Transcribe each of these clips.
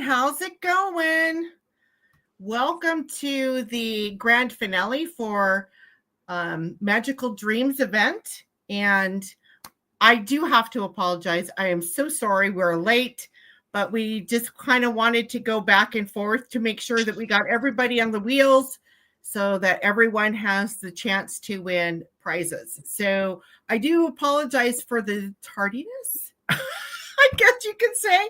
How's it going? Welcome to the grand finale for Magical Dreams event. And I do have to apologize. I am so sorry we're late, but we just kind of wanted to go back and forth to make sure that we got everybody on the wheels so that everyone has the chance to win prizes. So I do apologize for the tardiness, I guess you could say.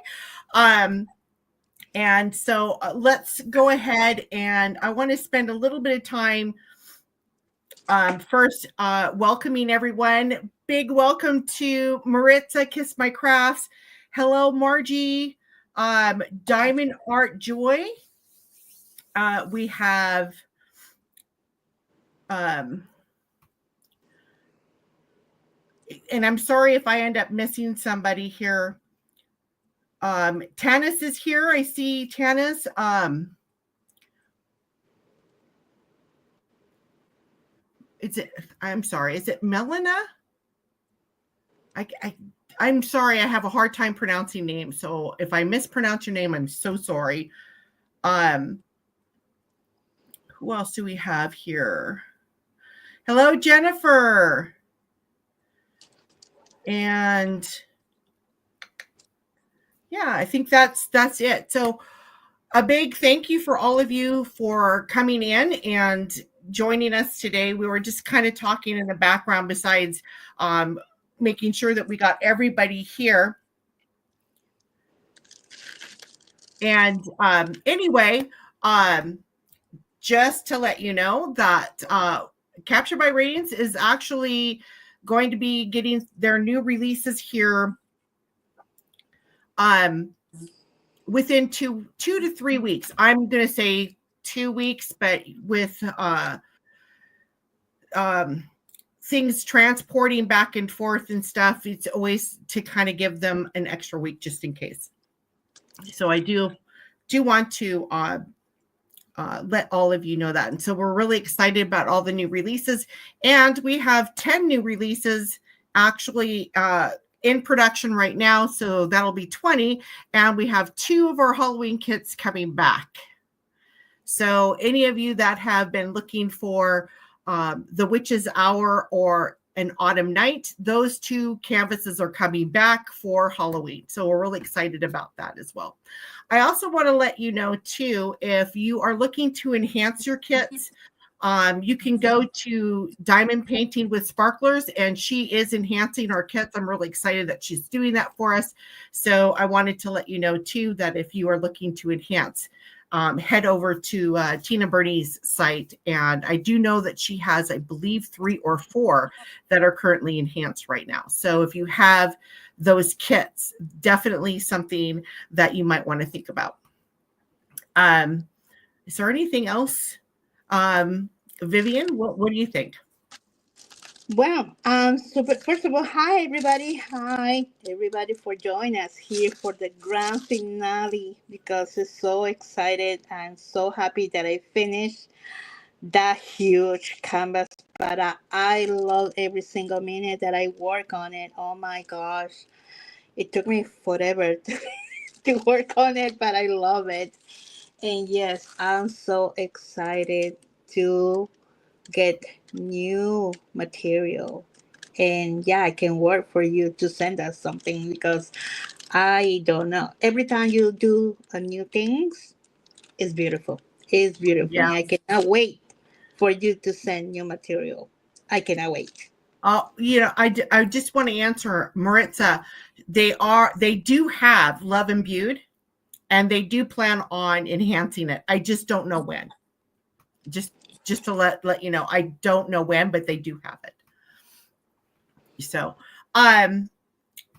And so let's go ahead, and I want to spend a little bit of time first welcoming everyone. Big welcome to Maritza Kiss My Crafts. Hello, Margie. Diamond Art Joy. We have and I'm sorry if I end up missing somebody here. Tanis is here. I see Tanis. I'm sorry. Is it Melina? I'm sorry. I have a hard time pronouncing names. So if I mispronounce your name, I'm so sorry. Who else do we have here? Hello, Jennifer. And yeah, I think that's it. So a big thank you for all of you for coming in and joining us today. We were just kind of talking in the background besides making sure that we got everybody here. And anyway, just to let you know that Capture by Radiance is actually going to be getting their new releases here within two to 3 weeks. I'm going to say 2 weeks, but with things transporting back and forth and stuff, it's always to kind of give them an extra week just in case. So I do want to let all of you know that. And so we're really excited about all the new releases. And we have 10 new releases actually in production right now. So that'll be 20. And we have 2 of our Halloween kits coming back. So any of you that have been looking for the Witch's Hour or an Autumn Night, those 2 canvases are coming back for Halloween. So we're really excited about that as well. I also want to let you know too, if you are looking to enhance your kits, you can go to Diamond Painting with Sparklers, and she is enhancing our kits. I'm really excited that she's doing that for us. So I wanted to let you know too that if you are looking to enhance, head over to Tina Burney's site. And I do know that she has, I believe, 3 or 4 that are currently enhanced right now. So if you have those kits, definitely something that you might want to think about. Is there anything else? Vivian, what do you think? Well, so but first of all, hi everybody for joining us here for the grand finale, because I'm so excited and so happy that I finished that huge canvas. But I love every single minute that I work on it. Oh my gosh, it took me forever to work on it, but I love it. And yes, I'm so excited to get new material. And yeah, I can work for you to send us something, because I don't know. Every time you do a new things, it's beautiful. It's beautiful. Yeah. And I cannot wait for you to send new material. I cannot wait. I just want to answer Maritza. They do have Love Imbued, and they do plan on enhancing it. I just don't know when. Just to let you know, I don't know when, but they do have it. So,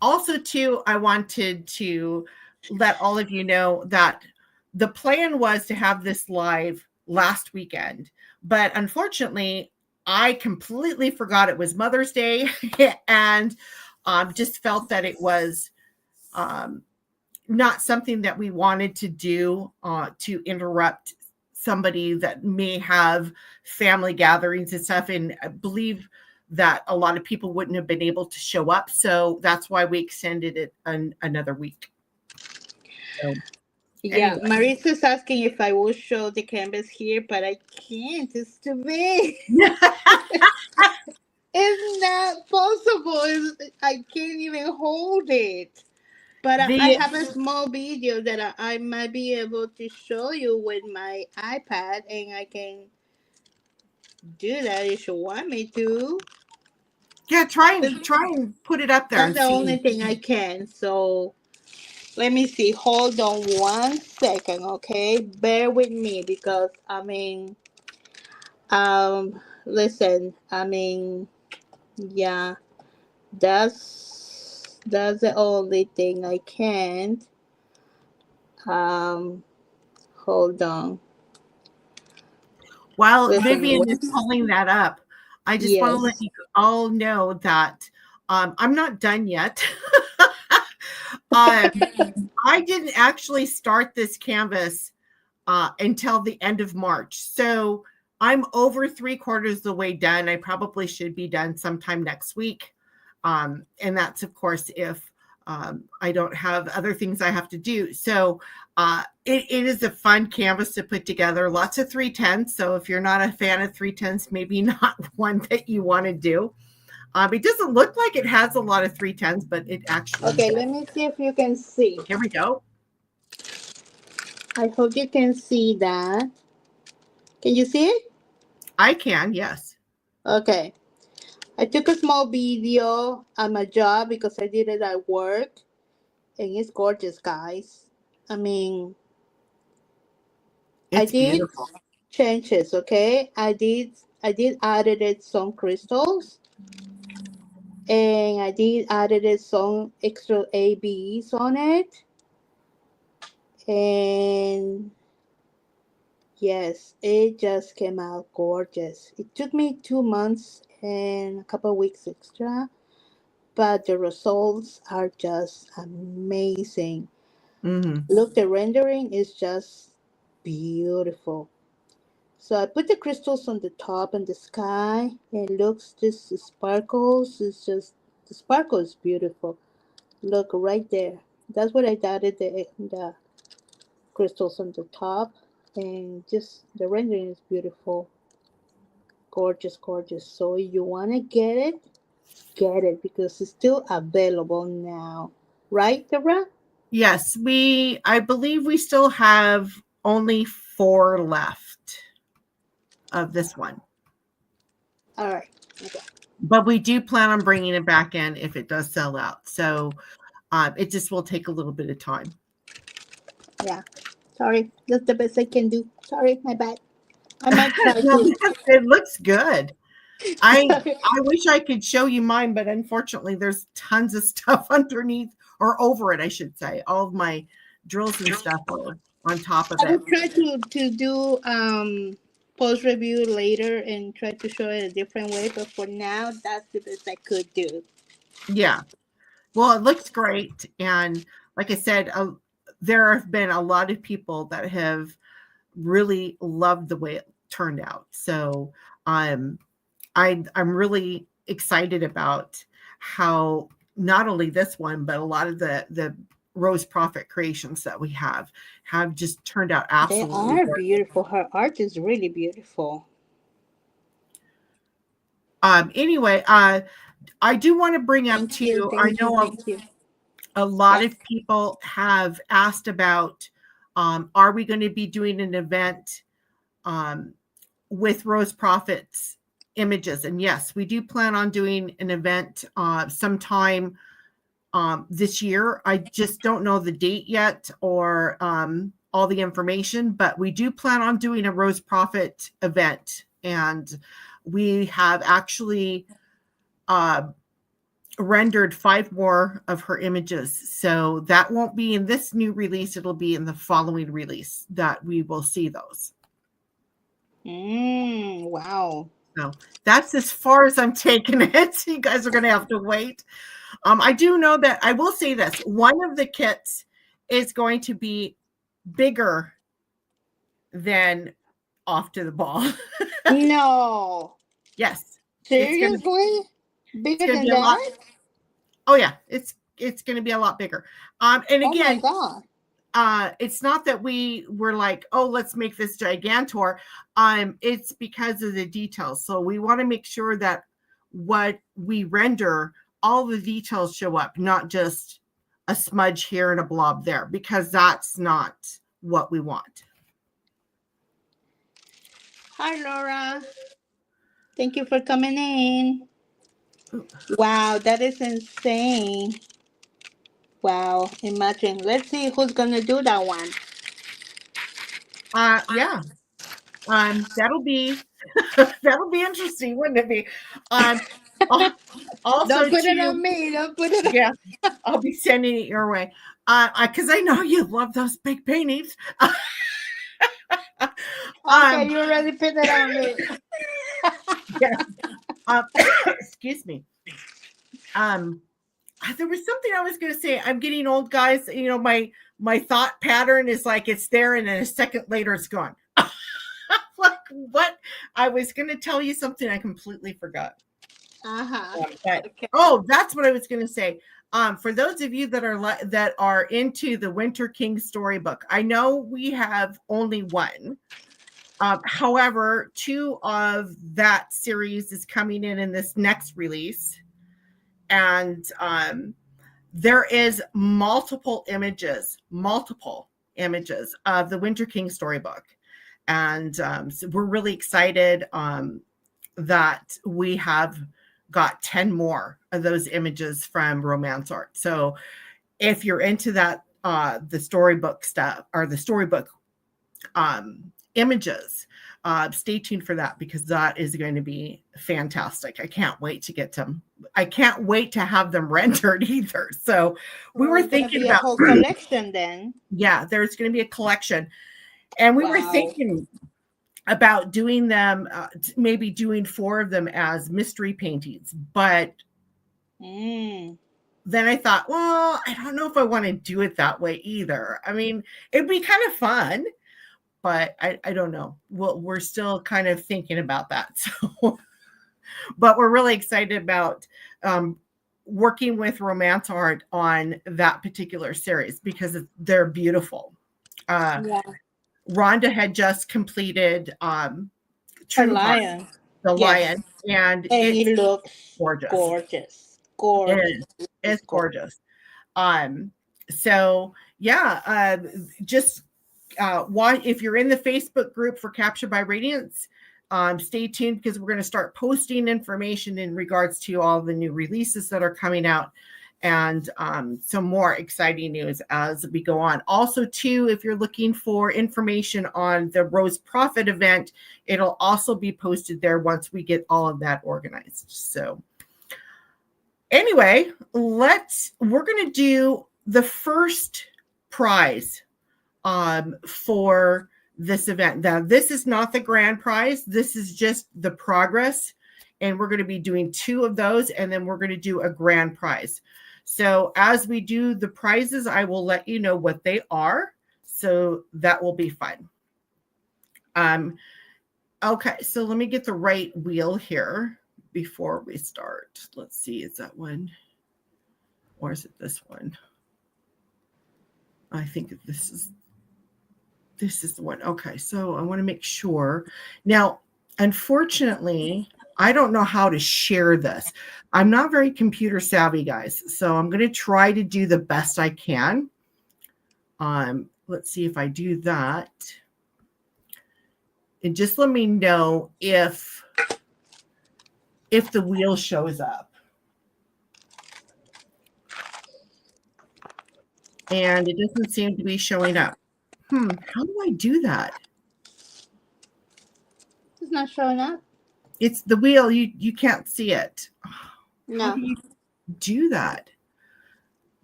also too, I wanted to let all of you know that the plan was to have this live last weekend, but unfortunately, I completely forgot it was Mother's Day and just felt that it was not something that we wanted to do to interrupt somebody that may have family gatherings and stuff. And I believe that a lot of people wouldn't have been able to show up. So that's why we extended it another week. So Yeah, Anyway. Marissa's asking if I will show the canvas here, but I can't. It's too big. It's not possible. I can't even hold it. But I the have a small video that I might be able to show you with my iPad, and I can do that if you want me to. Yeah, try and put it up there That's and the only see. thing I can. So let me see. Hold on 1 second, okay? Bear with me because listen, yeah, that's the only thing I can't. Um, hold on. While Listen, Vivian is pulling that up, I just want to let yes. you all know that I'm not done yet. um, I didn't actually start this canvas until the end of March. So I'm over 3/4 of the way done. I probably should be done sometime next week. And that's, of course, if I don't have other things I have to do. So it is a fun canvas to put together. Lots of 310s. So if you're not a fan of 310s, maybe not one that you want to do. It doesn't look like it has a lot of 310s, but it actually Okay, does. let me see if you can see. Here we go. I hope you can see that. Can you see it? I can, yes. Okay. I took a small video at my job because I did it at work, and it's gorgeous, guys. I mean, I It's did beautiful. changes, okay? I did added some crystals, and I did added some extra ABs on it, and yes, it just came out gorgeous. It took me 2 months and a couple of weeks extra, but the results are just amazing. Hmm. Look, the rendering is just beautiful. So I put the crystals on the top and the sky. It looks this sparkles. It's just the sparkle is beautiful. Look right there. That's what I added the crystals on the top, and just the rendering is beautiful. Gorgeous, gorgeous. So if you wanna get it because it's still available now. Right, Deborah? Yes, I believe we still have only 4 left of this one, All right. Okay. but we do plan on bringing it back in if it does sell out. So it just will take a little bit of time. Yeah. Sorry. That's the best I can do. Sorry, my bad. I might try Well, to. it looks good. I Sorry. I wish I could show you mine, but unfortunately, there's tons of stuff underneath or over it, I should say. All of my drills and stuff are on top of I it. will try to do post review later and try to show it a different way. But for now, that's the best I could do. Yeah. Well, it looks great, and like I said, there have been a lot of people that have really loved the way it turned out. So I'm really excited about how not only this one, but a lot of the Rose Prophet creations that we have just turned out They absolutely are gorgeous. beautiful. Her art is really beautiful. Anyway, I do want to bring up Thank you. too. I Thank you. know Thank you. a lot Yes. of people have asked about, are we going to be doing an event um, with Rose Prophet's images? And yes, we do plan on doing an event sometime this year. I just don't know the date yet or all the information, but we do plan on doing a Rose Prophet event. And we have actually rendered 5 more of her images. So that won't be in this new release. It'll be in the following release that we will see those. Wow. So that's as far as I'm taking it. You guys are going to have to wait. I do know that I will say this. One of the kits is going to be bigger than Off to the Ball. No. Yes. Seriously? It's Bigger going to than be a lot. that? Oh yeah, it's going to be a lot bigger. And Oh my again, God. it's not that we were like, oh, let's make this Gigantor. It's because of the details. So we want to make sure that what we render, all the details show up, not just a smudge here and a blob there, because that's not what we want. Hi, Laura. Thank you for coming in. Wow, that is insane. Wow, imagine. Let's see who's gonna do that one. Yeah. That'll be that'll be interesting, wouldn't it be? Also, Don't put it too, on me. Don't put it on yeah, I'll be sending it your way. Because I know you love those big paintings. Okay, you already put it on me. Yeah. Excuse me. There was something I was going to say. I'm getting old, guys. You know, my thought pattern is like it's there, and then a second later it's gone. Like what? I was going to tell you something I completely forgot. But, Okay. oh, that's what I was going to say. For those of you that are into the Winter King storybook, I know we have only one. However, 2 of that series is coming in this next release, and there is multiple images of the Winter King storybook, and so we're really excited that we have got 10 more of those images from Romance Art. So if you're into that, the storybook stuff or the storybook images, stay tuned for that, because that is going to be fantastic. I can't wait to get them. I can't wait to have them rendered either. So we were thinking about a whole collection then. Yeah, there's going to be a collection, and we were thinking about doing them, maybe doing 4 of them as mystery paintings. But then I thought, well, I don't know if I want to do it that way either. I mean, it'd be kind of fun, but I don't know. We're still kind of thinking about that. So, but we're really excited about working with Romance Art on that particular series, because they're beautiful. Rhonda had just completed Her lion. the lion, and it looks gorgeous. Gorgeous. It's gorgeous. So yeah, just if you're in the Facebook group for Captured by Radiance, stay tuned, because we're going to start posting information in regards to all the new releases that are coming out, and some more exciting news as we go on. Also, too, if you're looking for information on the Rose Prophet event, it'll also be posted there once we get all of that organized. So anyway, we're going to do the first prize for this event. Now, this is not the grand prize. This is just the progress. And we're going to be doing 2 of those, and then we're going to do a grand prize. So as we do the prizes, I will let you know what they are. So that will be fun. Okay, so let me get the right wheel here before we start. Let's see, is that one? Or is it this one? I think this is the one. Okay, so I want to make sure. Now, unfortunately, I don't know how to share this. I'm not very computer savvy, guys, so I'm going to try to do the best I can. Let's see if I do that. And just let me know if the wheel shows up. And it doesn't seem to be showing up. How do I do that? It's not showing up. It's the wheel. You can't see it. No. How do you do that?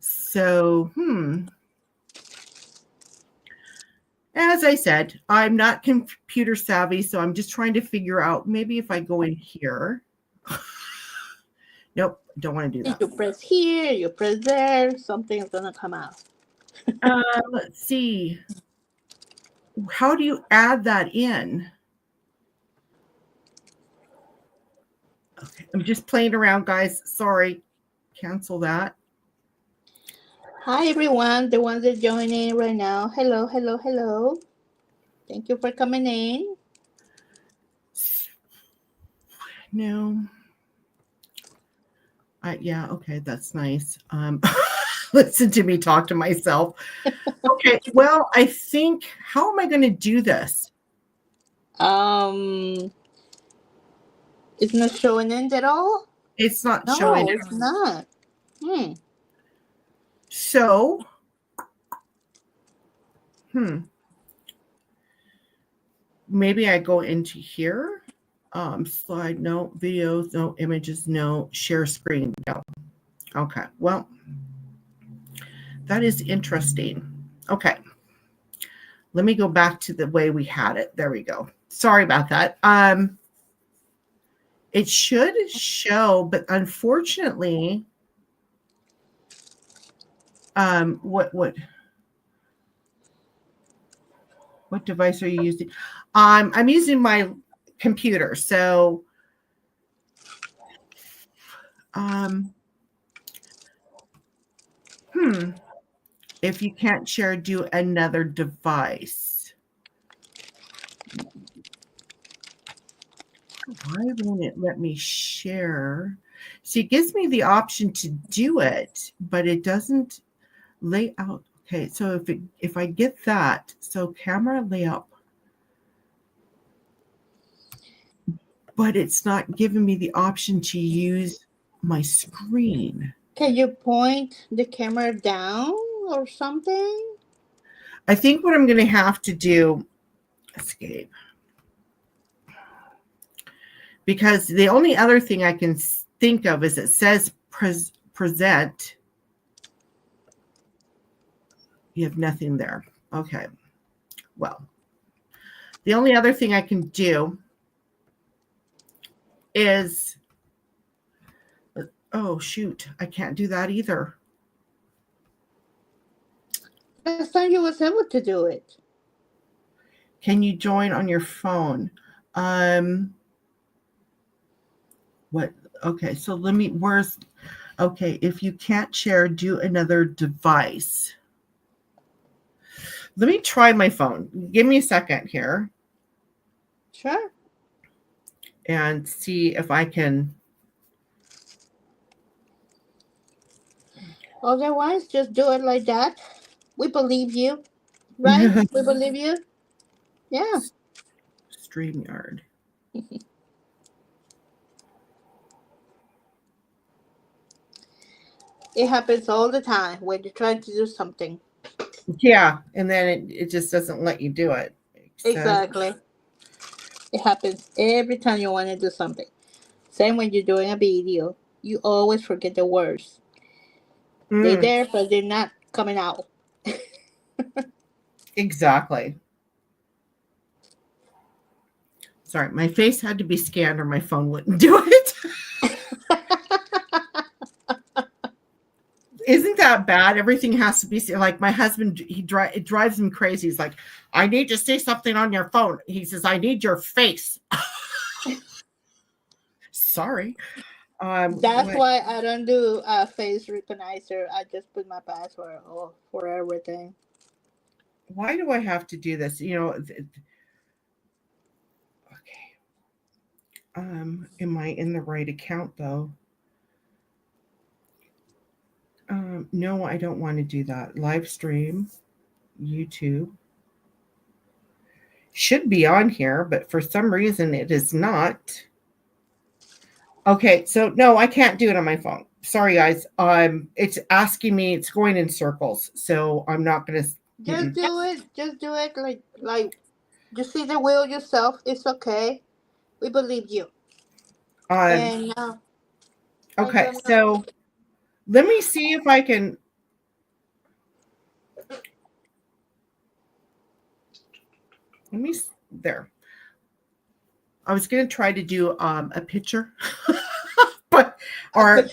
So, as I said, I'm not computer savvy, so I'm just trying to figure out, maybe if I go in here. Nope, don't want to do that. You press here, you press there, something's gonna come out. Let's see. How do you add that in? Okay, I'm just playing around, guys. Sorry. Cancel that. Hi, everyone. The ones that join in right now. Hello, hello, hello. Thank you for coming in. No. Yeah, okay, that's nice. Listen to me talk to myself. Okay, well, I think, how am I going to do this? Um, it's not showing in at all. It's not showing. No, it's not. Hmm. So, maybe I go into here. Slide, no. Videos, no. Images, no. Share screen, no. Okay, well, that is interesting. Okay, let me go back to the way we had it. There we go. Sorry about that. It should show, but unfortunately, what device are you using? I'm using my computer. So, if you can't share, do another device. Why won't it let me share? See, it gives me the option to do it, but it doesn't lay out. Okay, so if I get that, so camera layout, but it's not giving me the option to use my screen. Can you point the camera down or something? I think what I'm going to have to do, escape, because the only other thing I can think of is it says present. You have nothing there. Okay. Well, the only other thing I can do is, oh, shoot, I can't do that either. Last time you was able to do it. Can you join on your phone? What? Okay, so okay, if you can't share, do another device. Let me try my phone. Give me a second here. Sure. And see if I can. Otherwise, just do it like that. We believe you, right? We believe you. Yeah. StreamYard. It happens all the time when you're trying to do something. Yeah, and then it just doesn't let you do it. Exactly. It happens every time you want to do something. Same when you're doing a video. You always forget the words. They're Mm, there, but they're not coming out. exactly. Sorry, my face had to be scanned or my phone wouldn't do it. Isn't that bad? Everything has to be like my husband. It drives him crazy. He's like, I need to see something on your phone. He says, I need your face. Sorry. That's why I don't do a face recognizer. I just put my password for everything. Why do I have to do this? Okay. Am I in the right account though? No, I don't want to do that. Live stream, YouTube. Should be on here, but for some reason it is not. Okay, so no, I can't do it on my phone. Sorry, guys. It's asking me. It's going in circles, so I'm not gonna. Just do it. Just do it. Like you see the wheel yourself. It's okay. We believe you. Um. And I Okay, don't know. so let me see if I can. Let me there. I was gonna try to do a picture, but or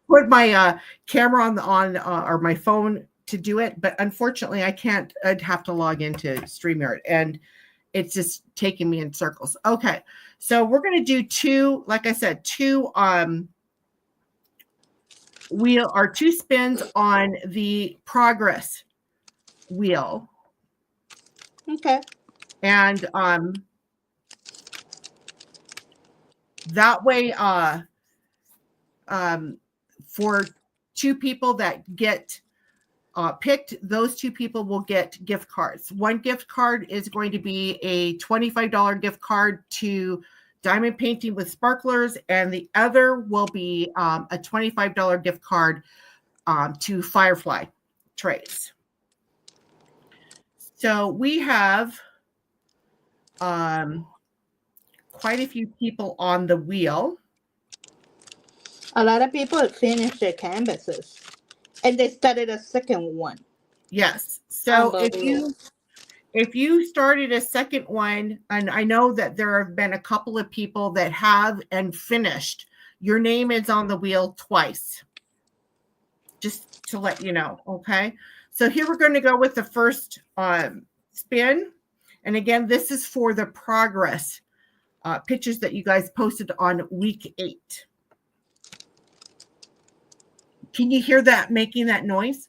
put my camera on or my phone to do it, but unfortunately I can't. I'd have to log into StreamYard, and it's just taking me in circles. Okay, so we're gonna do two, like I said, two wheel or 2 spins on the progress wheel. Okay. And that way for 2 people that get picked, those 2 people will get gift cards. One gift card is going to be a $25 gift card to Diamond Painting with Sparklers, and the other will be a $25 gift card to Firefly Trays. So we have quite a few people on the wheel. A lot of people finished their canvases, and they started a second one. Yes. So if you started a second one, and I know that there have been a couple of people that have and finished, your name is on the wheel twice. Just to let you know, okay? So here we're going to go with the first spin. And again, this is for the progress pictures that you guys posted on week 8. Can you hear that making that noise?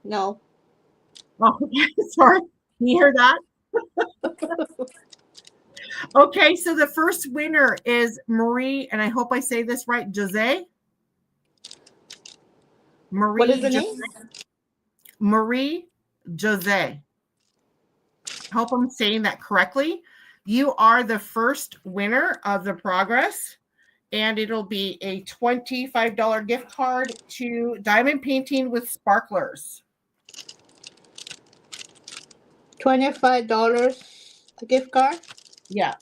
No. Oh, sorry. Can you hear that? Okay, so the first winner is Marie, and I hope I say this right, Jose. Marie. What is the name? Marie Jose. Hope I'm saying that correctly. You are the first winner of the progress, and it'll be a $25 gift card to Diamond Painting with Sparklers. $25 a gift card? Yeah.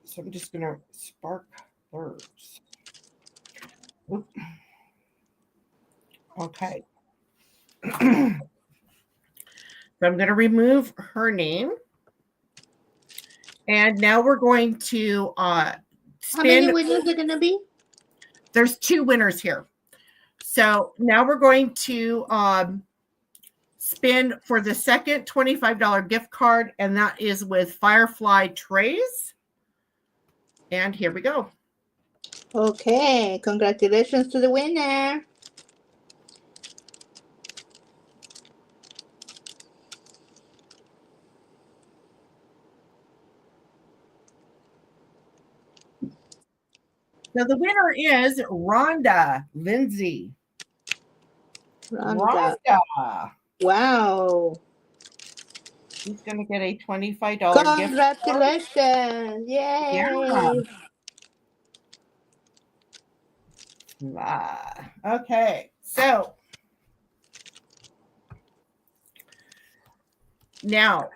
So I'm just going to Sparklers. Oop. Okay. So I'm going to remove her name. And now we're going to spin. How many winners are going to be? There's 2 winners here. So now we're going to spin for the second $25 gift card, and that is with Firefly Trays. And here we go. Okay, congratulations to the winner. So the winner is Rhonda Lindsay. Rhonda. Rhonda. Wow. She's going to get a $25 gift card. Congratulations. Yay. Yeah. Okay. So now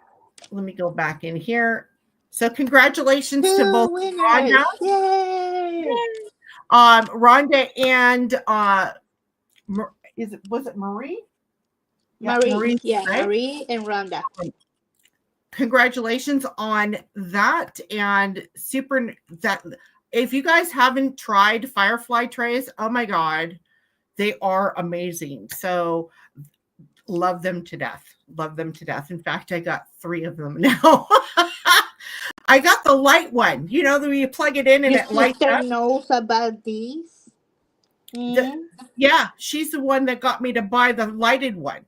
let me go back in here. So congratulations to both Rhonda. Yay. Rhonda and was it Marie? Marie. Yeah, right? Marie and Rhonda. Congratulations on that, and super that if you guys haven't tried Firefly Trays, oh my god, they are amazing. So love them to death. Love them to death. In fact, I got 3 of them now. I got the light one. You know, you plug it in and it lights up. Knows about these. Yeah, she's the one that got me to buy the lighted one.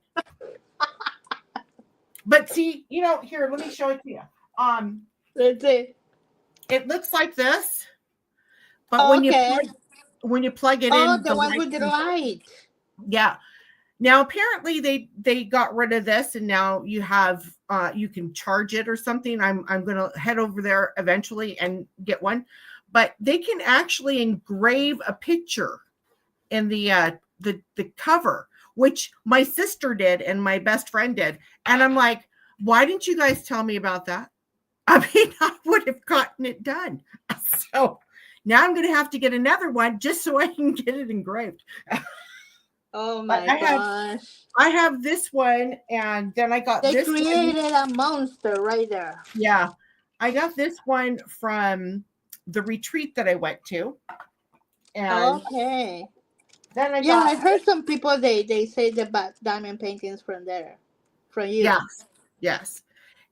But see, you know, here, let me show it to you. Let's see. It looks like this, but when you plug it in, the one with the light. Yeah. Now apparently they got rid of this, and now you have you can charge it or something. I'm gonna head over there eventually and get one, but they can actually engrave a picture in the cover, which my sister did and my best friend did, and I'm like, why didn't you guys tell me about that? I mean, I would have gotten it done. So now I'm gonna have to get another one just so I can get it engraved. Oh my gosh. I have this one, and then I got this one. They created a monster right there. Yeah. I got this one from the retreat that I went to. And then I heard some people they say about diamond paintings from there. From you. Yes.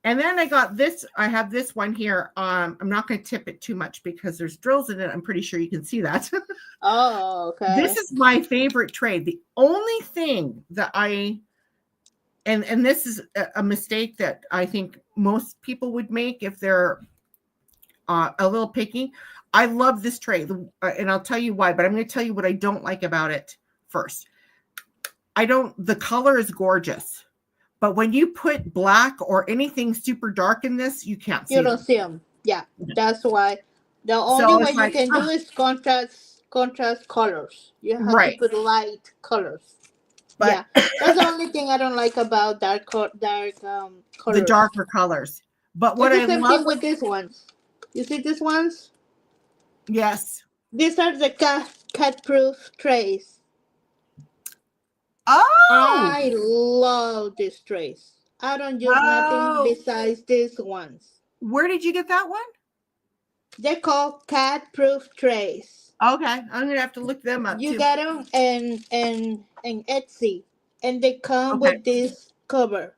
And then I got this. I have this one here. I'm not going to tip it too much because there's drills in it. I'm pretty sure you can see that. Oh, okay. This is my favorite tray. The only thing that and this is a mistake that I think most people would make if they're a little picky. I love this tray, and I'll tell you why, but I'm going to tell you what I don't like about it first. The color is gorgeous, but when you put black or anything super dark in this, you can't see You don't them. see them. Yeah, that's why. The only way it's you like, can do is contrast colors. You have to right. put light colors. But Yeah, that's the only thing I don't like about colors. the darker colors. But what It's I the same love, thing with these ones. You see these ones? yes. These are the cat-proof trays. Oh, I love these trays. I don't use nothing besides these ones. Where did you get that one? They're called cat-proof trays. Okay, I'm gonna have to look them up You too. get them in Etsy, and they come with this cover.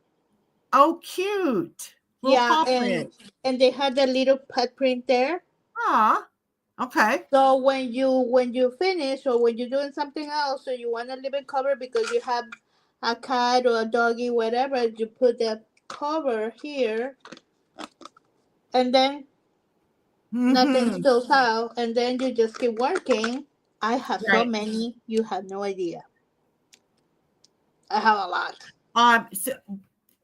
Oh, cute. Little paw print. And they have the little pet print there. Ah, okay. So when you finish or when you're doing something else, or you want to leave it covered because you have a cat or a doggy, whatever, you put the cover here, and then nothing spills out, and then you just keep working. I have so many, you have no idea. I have a lot. So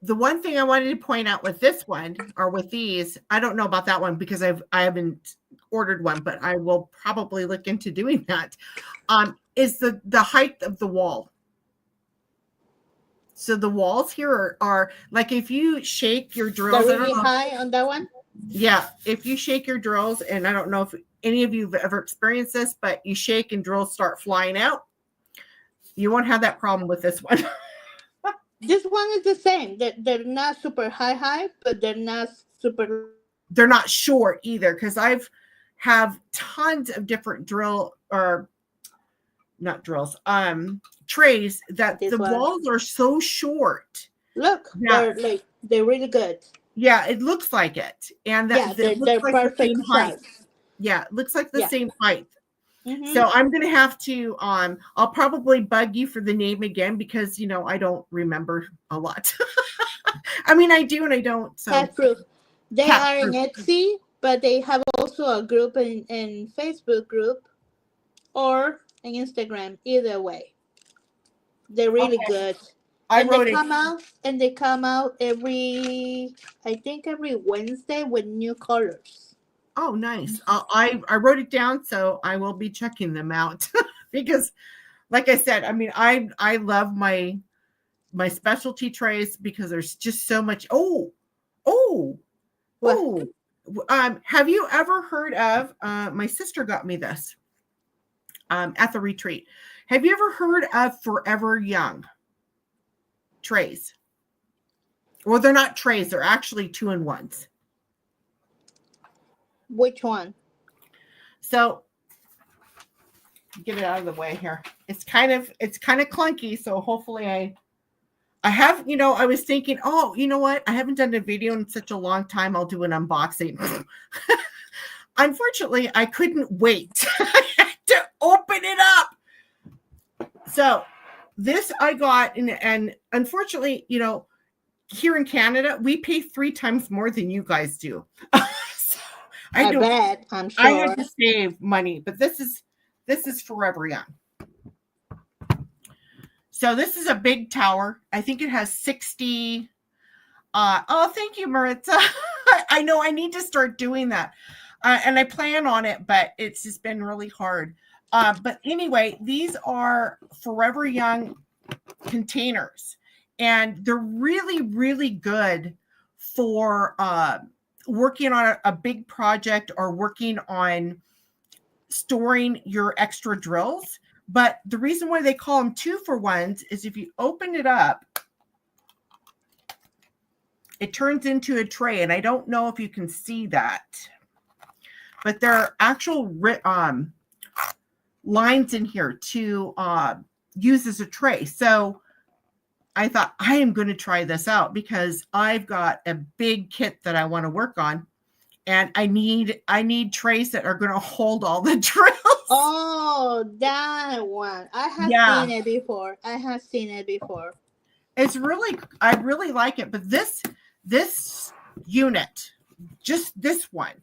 the one thing I wanted to point out with this one or with these, I don't know about that one because I haven't ordered one, but I will probably look into doing that. Is the height of the wall. So the walls here are like if you shake your drills. They're really high on that one? Yeah. If you shake your drills, and I don't know if any of you have ever experienced this, but you shake and drills start flying out. You won't have that problem with this one. This one is the same. They're not super high, but they're not super. They're not short either because have tons of different trays that the walls are so short. Look, they're really good. Yeah, it looks like it, and that they're like perfect the same height. size. Yeah, it looks like the same height. Mm-hmm. So I'm gonna have to. I'll probably bug you for the name again because I don't remember a lot. I mean, I do and I don't. So Cat-proof. They are in Etsy, but they have also a group in Facebook group or in Instagram. Either way, they're really good. They come out every Wednesday with new colors. Oh, nice. I wrote it down, so I will be checking them out because, like I said, I mean, I love my specialty trays because there's just so much. Have you ever heard of? My sister got me this at the retreat. Have you ever heard of Forever Young trays? Well, they're not trays; they're actually 2-in-1s. Which one? So get it out of the way here. It's kind of clunky. So hopefully I have, I was thinking, oh, you know what? I haven't done a video in such a long time. I'll do an unboxing. Unfortunately, I couldn't wait. I had to open it up. So this I got, and unfortunately, here in Canada, we pay 3 times more than you guys do. I bet. I'm sure. I had to save money, but this is Forever Young. So this is a big tower. I think it has 60. Thank you, Maritza. I know I need to start doing that. And I plan on it, but it's just been really hard. But anyway, these are Forever Young containers. And they're really, really good for working on a big project or working on storing your extra drills. But the reason why they call them 2-for-1s is if you open it up, it turns into a tray. And I don't know if you can see that, but there are actual lines in here to use as a tray. So I thought I am going to try this out because I've got a big kit that I want to work on, and I need trays that are going to hold all the drills. Oh, that one. I have Yeah. seen it before. It's really, I really like it, but this unit, just this one,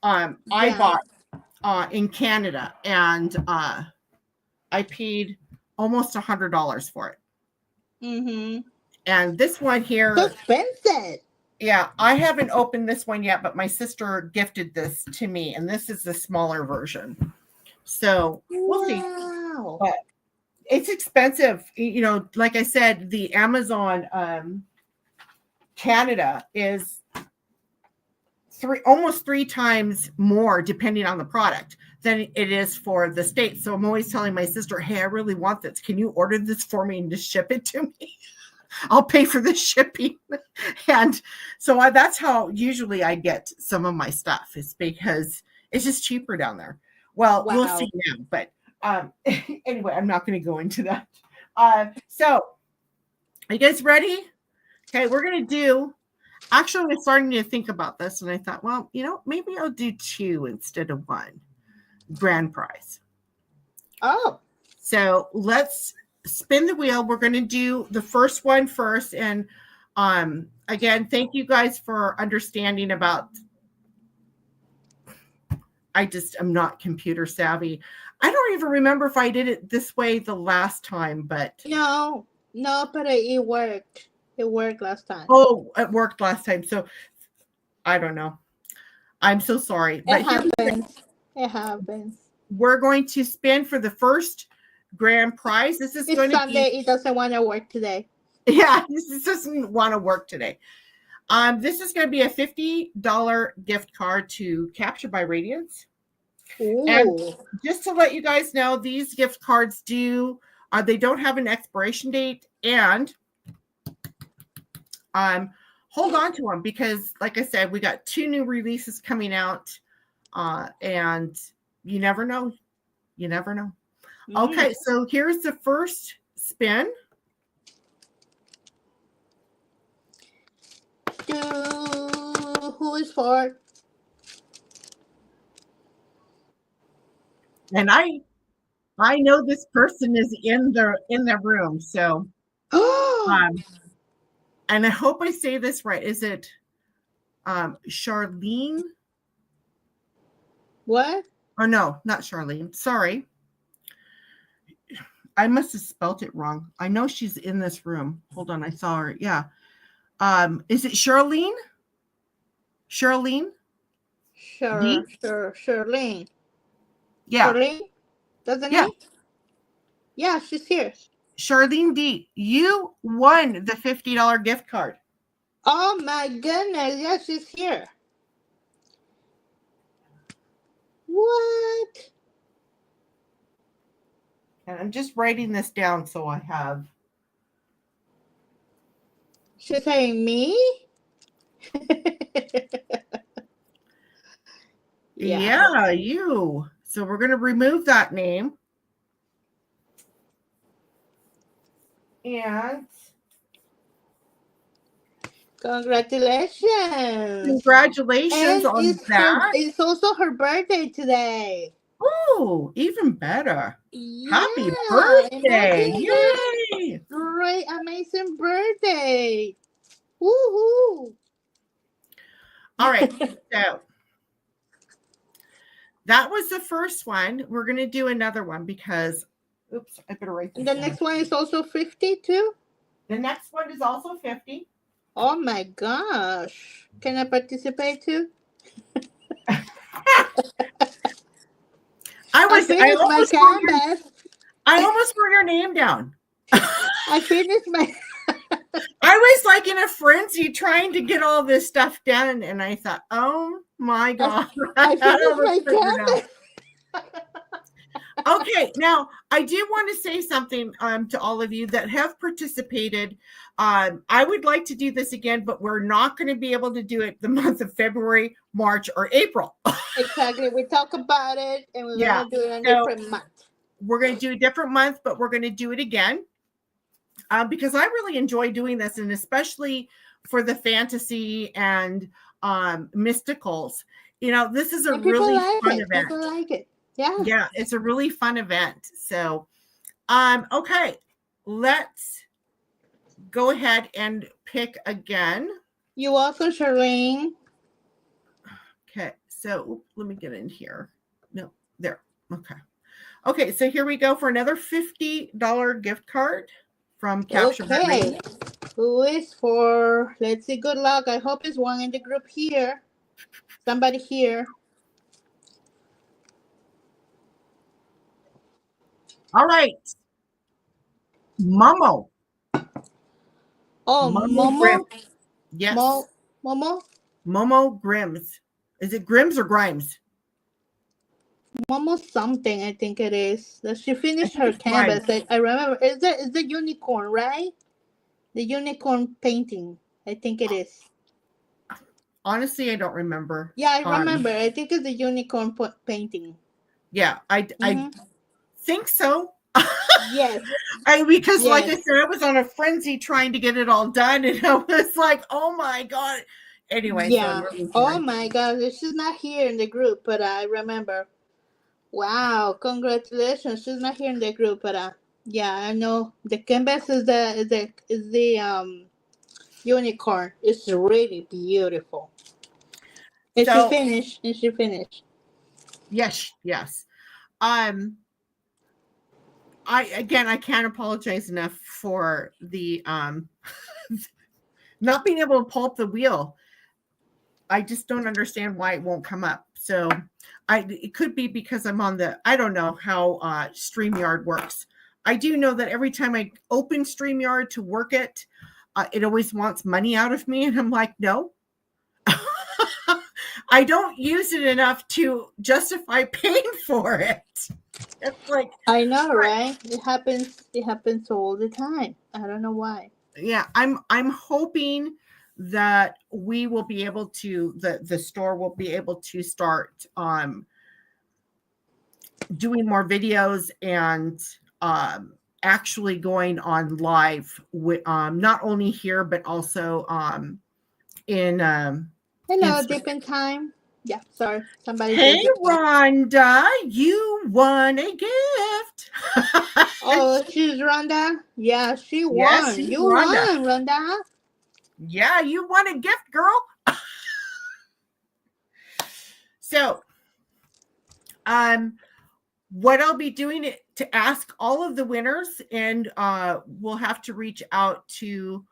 I Yeah. bought in Canada, and I paid almost $100 for it. Mm-hmm. And this one So here, expensive. yeah, I haven't opened this one yet, but my sister gifted this to me, and this is the smaller version. So we'll see. Wow. But it's expensive. You know, like I said, the Amazon Canada is almost 3 times more, depending on the product, than it is for the States. So I'm always telling my sister, hey, I really want this. Can you order this for me and just ship it to me? I'll pay for the shipping. And so that's how usually I get some of my stuff, is because it's just cheaper down there. Well, we'll see now. But anyway, I'm not going to go into that. So are you guys ready? Okay, we're going to do, actually, I was starting to think about this, and I thought, well, you know, maybe I'll do 2 instead of 1 grand prize. Oh. So let's spin the wheel. We're going to do the first one first. And again, thank you guys for understanding about, I'm not computer savvy. I don't even remember if I did it this way the last time, but. No, but it worked. It worked last time. Oh, it worked last time. So I don't know. I'm so sorry. But It happens. We're going to spin for the first grand prize. This is going to Sunday. It doesn't want to work today. Yeah, this doesn't want to work today. This is going to be a $50 gift card to Capture by Radiance. Ooh. And just to let you guys know, these gift cards they don't have an expiration date, and hold on to them, because like I said, we got 2 new releases coming out, and you never know. Okay, so here's the first spin. Who is for? And I know this person is in the room, so and I hope I say this right. Is it Charlene? What? Or no, not Charlene. Sorry. I must have spelt it wrong. I know she's in this room. Hold on, I saw her. Yeah. Is it Charlene? Charlene? Charlene. Yeah. Charlene? Doesn't yeah. it? Yeah, she's here. Charlene D, you won the $50 gift card. Oh my goodness. Yeah, she's here. What? And I'm just writing this down so I have. She's saying me? Yeah, you. So we're going to remove that name. And congratulations. Congratulations on that. It's also her birthday today. Oh, even better. Yeah, happy birthday. Yay. Great, amazing birthday. Woohoo. All right. So that was the first one. We're going to do another one because, oops, I better write this The down. next one is also 50 too? The next one is also 50. Oh my gosh. Can I participate too? I almost wrote your name down. I finished my I was like in a frenzy trying to get all this stuff done, and I thought, oh my God. I finished my Okay, now I do want to say something to all of you that have participated. I would like to do this again, but we're not going to be able to do it the month of February, March, or April. Exactly. We talk about it, and we're going to do it in a different month. We're going to do a different month, but we're going to do it again. because I really enjoy doing this, and especially for the fantasy and mysticals. This is a And people really like fun it. event. People like it. Yeah. Yeah, it's a really fun event. So, okay, let's go ahead and pick again. You're welcome, Charlene. Okay, so let me get in here. No, there. Okay. Okay, so here we go for another $50 gift card from Capture Okay. Who is for? Let's see. Good luck. I hope it's one in the group here. Somebody here. All right. Momo. Oh, Momo. Grimm. Yes. Momo. Momo Grims. Is it Grims or Grimes? Momo something. I think it is. She finished her it's canvas. I remember. Is the unicorn, right? The unicorn painting. I think it is. Honestly, I don't remember. Yeah, I remember. I think it's the unicorn painting. Yeah, I think so. Yes. Because Yes. like I said, I was on a frenzy trying to get it all done, and I was like, oh my God. Anyway. Yeah. So Oh my God. She's not here in the group, but I remember. Wow. Congratulations. She's not here in the group, but yeah, I know the canvas is the unicorn. It's really beautiful. And So, she finished. Yes. I can't apologize enough for the not being able to pull up the wheel. I just don't understand why it won't come up. So it could be because I'm on I don't know how StreamYard works. I do know that every time I open StreamYard to work it, it always wants money out of me. And I'm like, no, I don't use it enough to justify paying for it. It's like, I know, right? It happens all the time. I don't know why. Yeah, I'm hoping that we will be able to the store will be able to start doing more videos and actually going on live with not only here but also in Hello, Deep Time. Yeah, sorry. Somebody. Hey Rhonda, you won a gift. Oh, she's Rhonda. Yeah, she won. Yes, you Rhonda. won, Rhonda. Yeah, you won a gift, girl. So, what I'll be doing to ask all of the winners, and we'll have to reach out to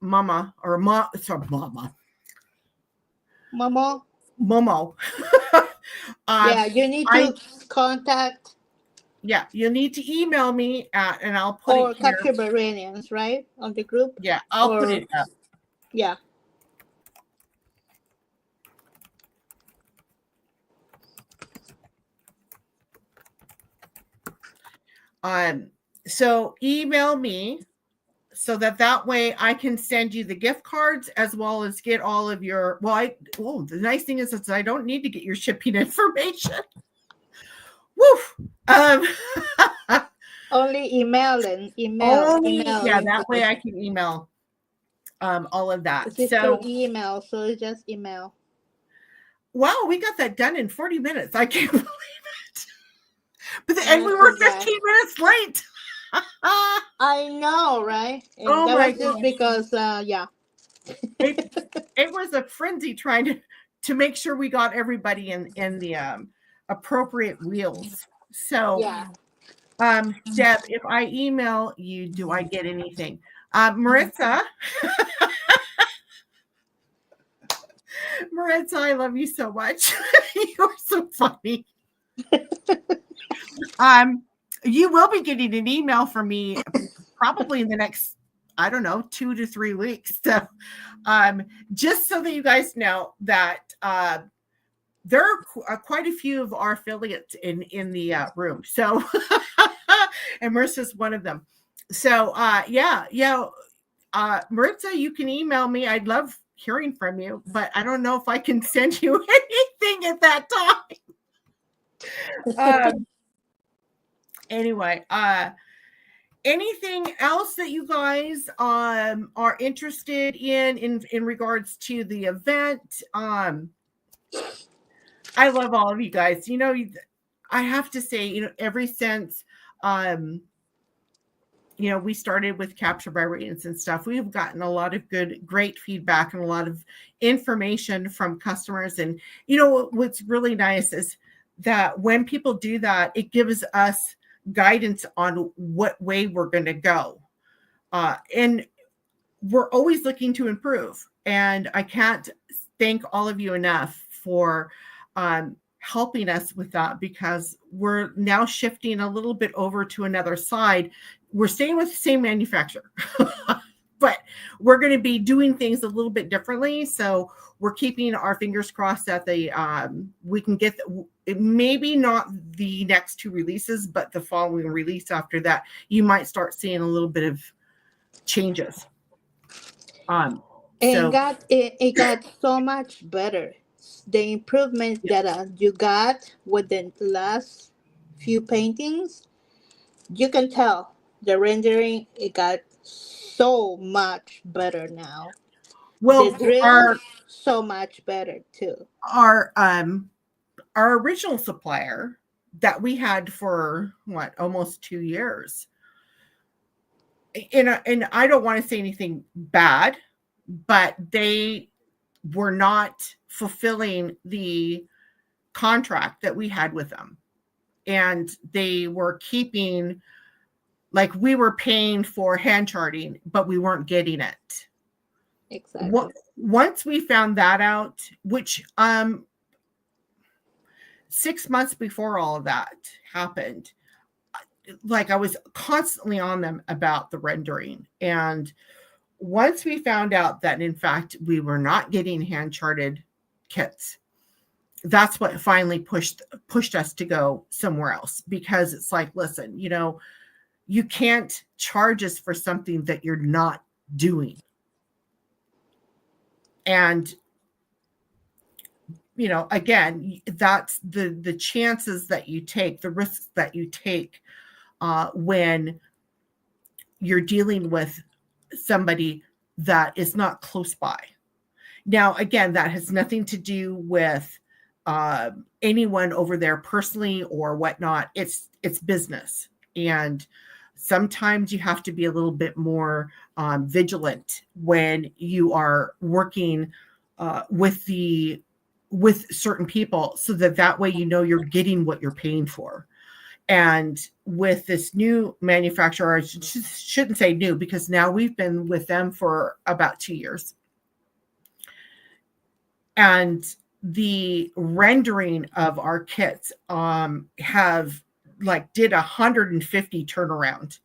Mama or Momo. Yeah, you need to contact. Yeah, you need to email me and I'll put or it here. Capture Bahrainians, right? On the group. Yeah, I'll put it up. Yeah. So email me so that way I can send you the gift cards as well as get all of your the nice thing is I don't need to get your shipping information. Woo. Only email. Yeah, that way I can email all of that. It's so email, so it's just email. Wow, we got that done in 40 minutes. I can't believe it. And we were 15 minutes late. I know, right? And that was just because yeah. It was a frenzy trying to make sure we got everybody in the appropriate wheels. So yeah. Deb, if I email you, do I get anything? Maritza. Maritza, I love you so much. You're so funny. You will be getting an email from me probably in the next, I don't know, 2 to 3 weeks. So, just so that you guys know that there are quite a few of our affiliates in the room. So, and Marissa's one of them. So, Maritza, you can email me. I'd love hearing from you, but I don't know if I can send you anything at that time. Anyway, anything else that you guys are interested in regards to the event? I love all of you guys. I have to say, ever since we started with Capture by Radiance and stuff, we've gotten a lot of great feedback and a lot of information from customers. And what's really nice is that when people do that, it gives us guidance on what way we're going to go. And we're always looking to improve. And I can't thank all of you enough for helping us with that, because we're now shifting a little bit over to another side. We're staying with the same manufacturer, but we're going to be doing things a little bit differently. So we're keeping our fingers crossed that we can get maybe not the next 2 releases, but the following release after that, you might start seeing a little bit of changes. It got so much better. The improvement that you got with the last few paintings, you can tell the rendering, it got so much better now. Well, the drill so much better too. Our original supplier that we had for almost 2 years, and I don't want to say anything bad, but they were not fulfilling the contract that we had with them. And they were keeping, like, we were paying for hand charting, but we weren't getting it. Exactly. Once we found that out, which 6 months before all of that happened, like, I was constantly on them about the rendering. And once we found out that, in fact, we were not getting hand charted kits, that's what finally pushed us to go somewhere else. Because it's like, listen, you can't charge us for something that you're not doing. And again, that's the chances that you take, the risks that you take when you're dealing with somebody that is not close by. Now, again, that has nothing to do with anyone over there personally or whatnot. It's business. And sometimes you have to be a little bit more vigilant when you are working with certain people, so that way you're getting what you're paying for. And with this new manufacturer, I shouldn't say new, because now we've been with them for about 2 years. And the rendering of our kits did 150 turnaround.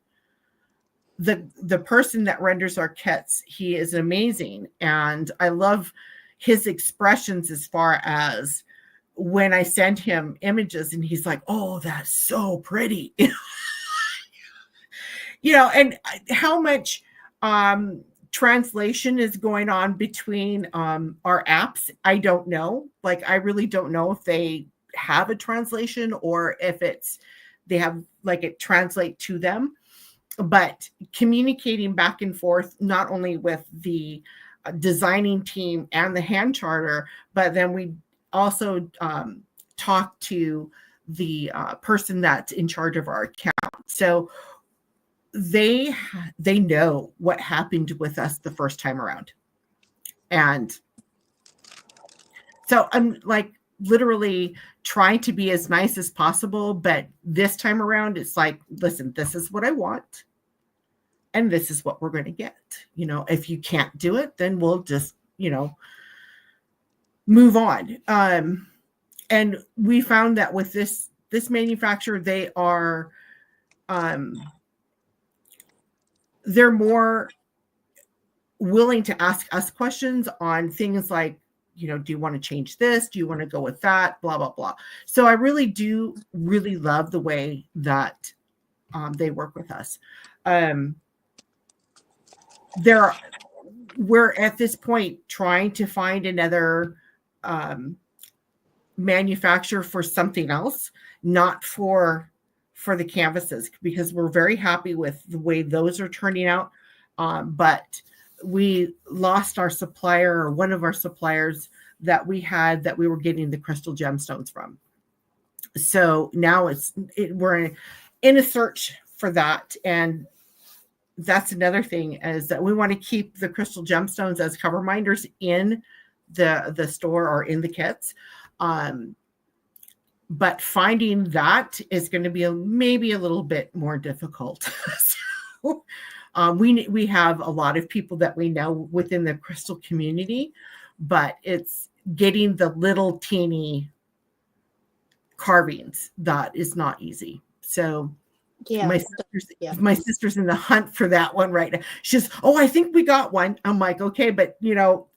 The person that renders our kits, he is amazing. And I love his expressions as far as when I send him images and he's like, "Oh, that's so pretty." And how much translation is going on between our apps, I don't know. Like, I really don't know if they have a translation or if they have it translate to them. But communicating back and forth, not only with the designing team and the hand charter, but then we also talk to the person that's in charge of our account. So they know what happened with us the first time around. And so I'm literally trying to be as nice as possible, but this time around it's like, listen, this is what I want, and this is what we're going to get. If you can't do it, then we'll just move on. And we found that with this manufacturer, they are they're more willing to ask us questions on things like, do you want to change this? Do you want to go with that? Blah, blah, blah. So I really love the way that they work with us. We're at this point trying to find another manufacturer for something else, not for for the canvases because we're very happy with the way those are turning out. But we lost our supplier, or one of our suppliers that we had that we were getting the crystal gemstones from. So now we're in a search for that. And that's another thing, is that we want to keep the crystal gemstones as cover minders in the store or in the kits. But finding that is going to be maybe a little bit more difficult. So, we have a lot of people that we know within the crystal community, but it's getting the little teeny carvings that is not easy. So my sister's in the hunt for that one right now. She's, I think we got one. I'm like, okay, but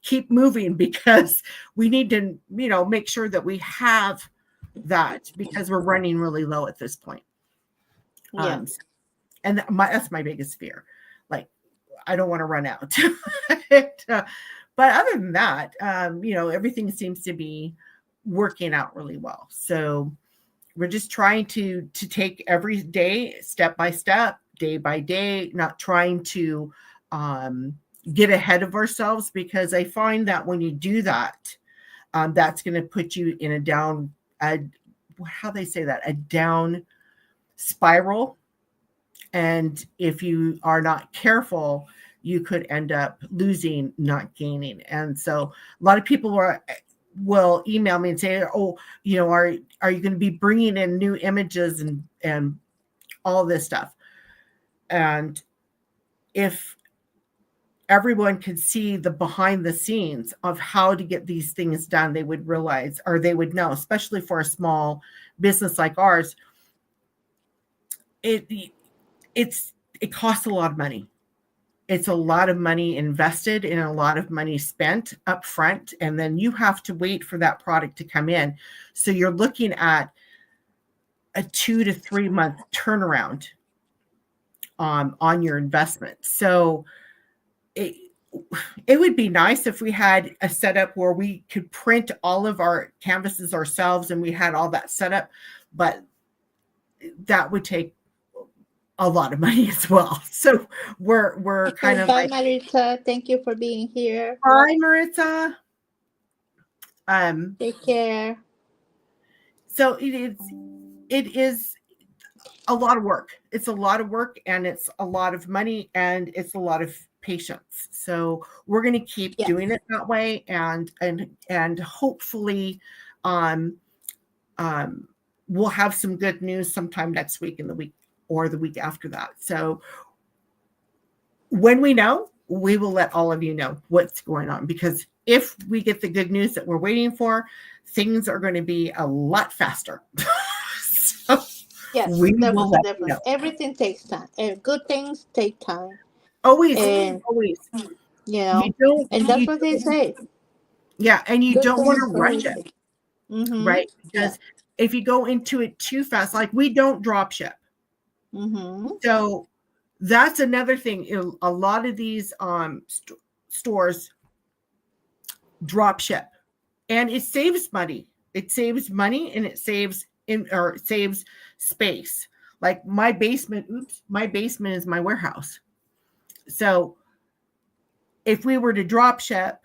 keep moving, because we need to, make sure that we have that, because we're running really low at this point. Yeah. And that's my biggest fear. Like, I don't want to run out. But other than that, everything seems to be working out really well. So we're just trying to take every day, step by step, day by day, not trying to get ahead of ourselves, because I find that when you do that, that's going to put you in a down spiral. And if you are not careful, you could end up losing, not gaining. And so a lot of people will email me and say, are you going to be bringing in new images and all this stuff? And if everyone could see the behind the scenes of how to get these things done, they would realize, or they would know, especially for a small business like ours, it costs a lot of money. It's a lot of money invested and a lot of money spent up front. And then you have to wait for that product to come in. So you're looking at a 2 to 3 month turnaround on your investment. So it would be nice if we had a setup where we could print all of our canvases ourselves and we had all that set up, but that would take a lot of money as well. So we're kind of Bye, Maritza. Thank you for being here. Bye, Maritza. Take care. So it is a lot of work. It's a lot of work, and it's a lot of money, and it's a lot of patience. So we're going to keep doing it that way, and hopefully we'll have some good news sometime next week, in the week or the week after that. So when we know, we will let all of you know what's going on, because if we get the good news that we're waiting for, things are going to be a lot faster. So yes, there was a difference. Everything takes time. Good things take time. Always. And that's what they say. Yeah, and you don't want to rush it, mm-hmm. right? Because if you go into it too fast, like we don't drop ship. Mm-hmm. So that's another thing. A lot of these stores drop ship, and it saves money. It saves money, and it saves space. Like my basement is my warehouse. So if we were to drop ship,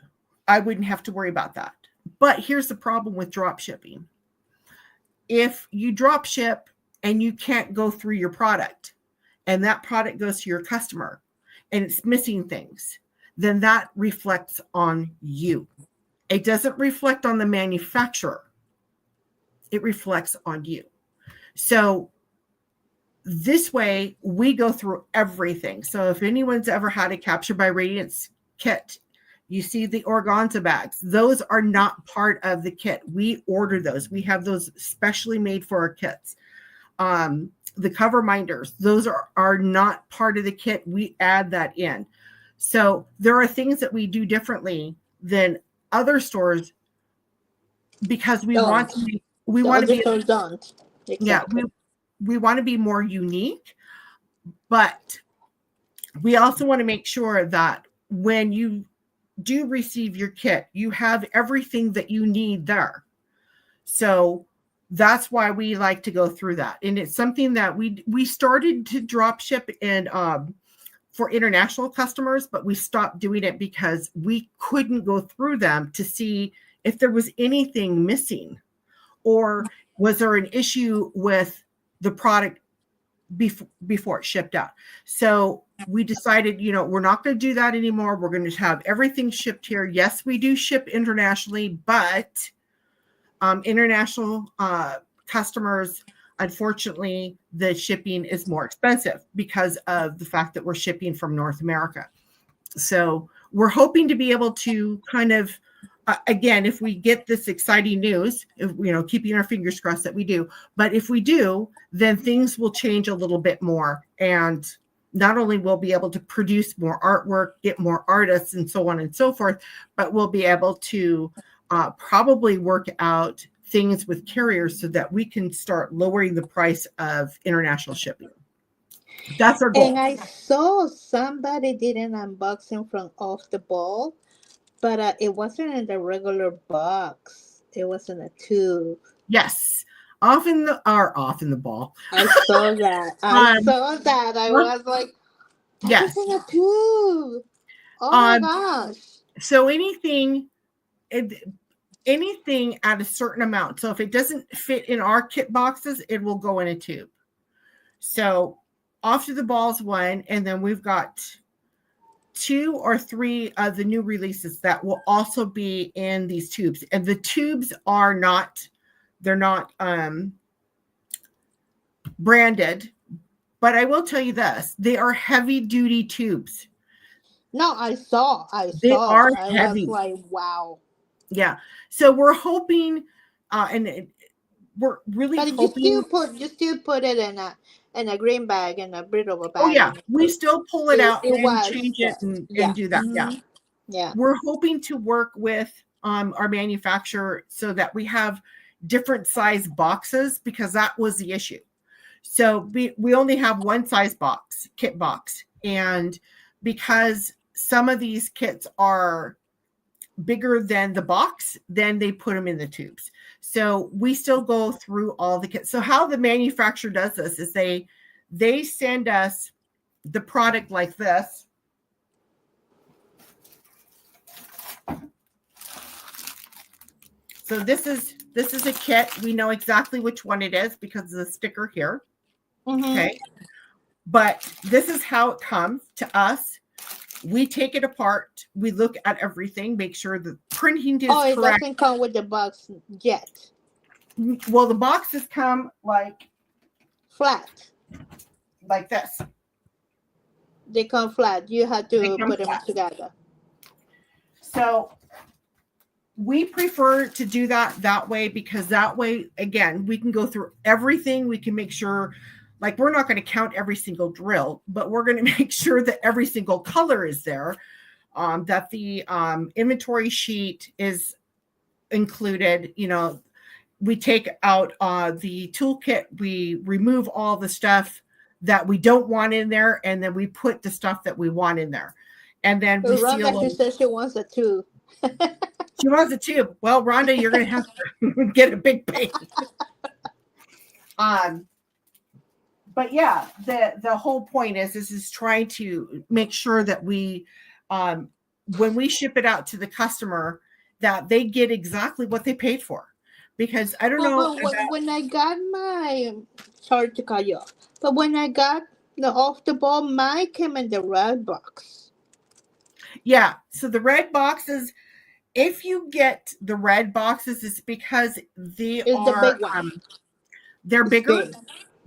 I wouldn't have to worry about that. But here's the problem with drop shipping. If you drop ship and you can't go through your product, and that product goes to your customer and it's missing things, then that reflects on you. It doesn't reflect on the manufacturer. It reflects on you. So this way we go through everything. So if anyone's ever had a Capture by Radiance kit, you see the organza bags. Those are not part of the kit. We order those. We have those specially made for our kits. The cover minders, those are not part of the kit. We add that in. So there are things that we do differently than other stores, because we want to be we want to be more unique, but we also want to make sure that when you do receive your kit, you have everything that you need there. So that's why we like to go through that. And it's something that we started to drop ship in for international customers, but we stopped doing it because we couldn't go through them to see if there was anything missing, or was there an issue with the product before it shipped out. So we decided, we're not going to do that anymore. We're going to have everything shipped here. Yes, we do ship internationally, but international customers, unfortunately, the shipping is more expensive because of the fact that we're shipping from North America. So we're hoping to be able to kind of, again, if we get this exciting news, keeping our fingers crossed that we do, but if we do, then things will change a little bit more. And not only will be able to produce more artwork, get more artists and so on and so forth, but we'll be able to probably work out things with carriers so that we can start lowering the price of international shipping. That's our goal. And I saw somebody did an unboxing from Off the Ball, but it wasn't in the regular box. It was in a tube. Yes. Off in the ball. I saw that. I was like, yes, in a tube. Oh my gosh. So anything at a certain amount. So if it doesn't fit in our kit boxes, it will go in a tube. So Off to the Ball's one, and then we've got 2 or 3 of the new releases that will also be in these tubes. And the tubes are not, they're not branded, but I will tell you this, they are heavy duty tubes. No, I saw. They are heavy. I was like, wow. Yeah. So we're hoping, and we're really hoping. You still put it in a green bag, in a Brito bag. Oh yeah, we still pull it out and change it and do that. Mm-hmm. Yeah. We're hoping to work with our manufacturer so that we have different size boxes, because that was the issue. So we only have one size box, kit box, and because some of these kits are bigger than the box, then they put them in the tubes. So we still go through all the kits. So how the manufacturer does this is they send us the product like this. So this is a kit. We know exactly which one it is because of the sticker here. Mm-hmm. Okay. But this is how it comes to us. We take it apart. We look at everything, make sure the printing is correct. It doesn't come with the box yet. Well, the boxes come like flat, like this. They come flat. You have to put them together. So we prefer to do that way, because that way, again, we can go through everything. We can make sure, like, we're not going to count every single drill, but we're going to make sure that every single color is there, that the inventory sheet is included. We take out the toolkit, we remove all the stuff that we don't want in there, and then we put the stuff that we want in there. And then we seal She says she wants a tube. She wants a tube. Well, Rhonda, you're going to have to get a big page. But yeah, the whole point is trying to make sure that we, when we ship it out to the customer, that they get exactly what they paid for. Because I don't know. When I got sorry to cut you off, but when I got the Off the Ball, mine came in the red box. Yeah. So the red boxes, if you get the red boxes, it's because they're bigger. Big.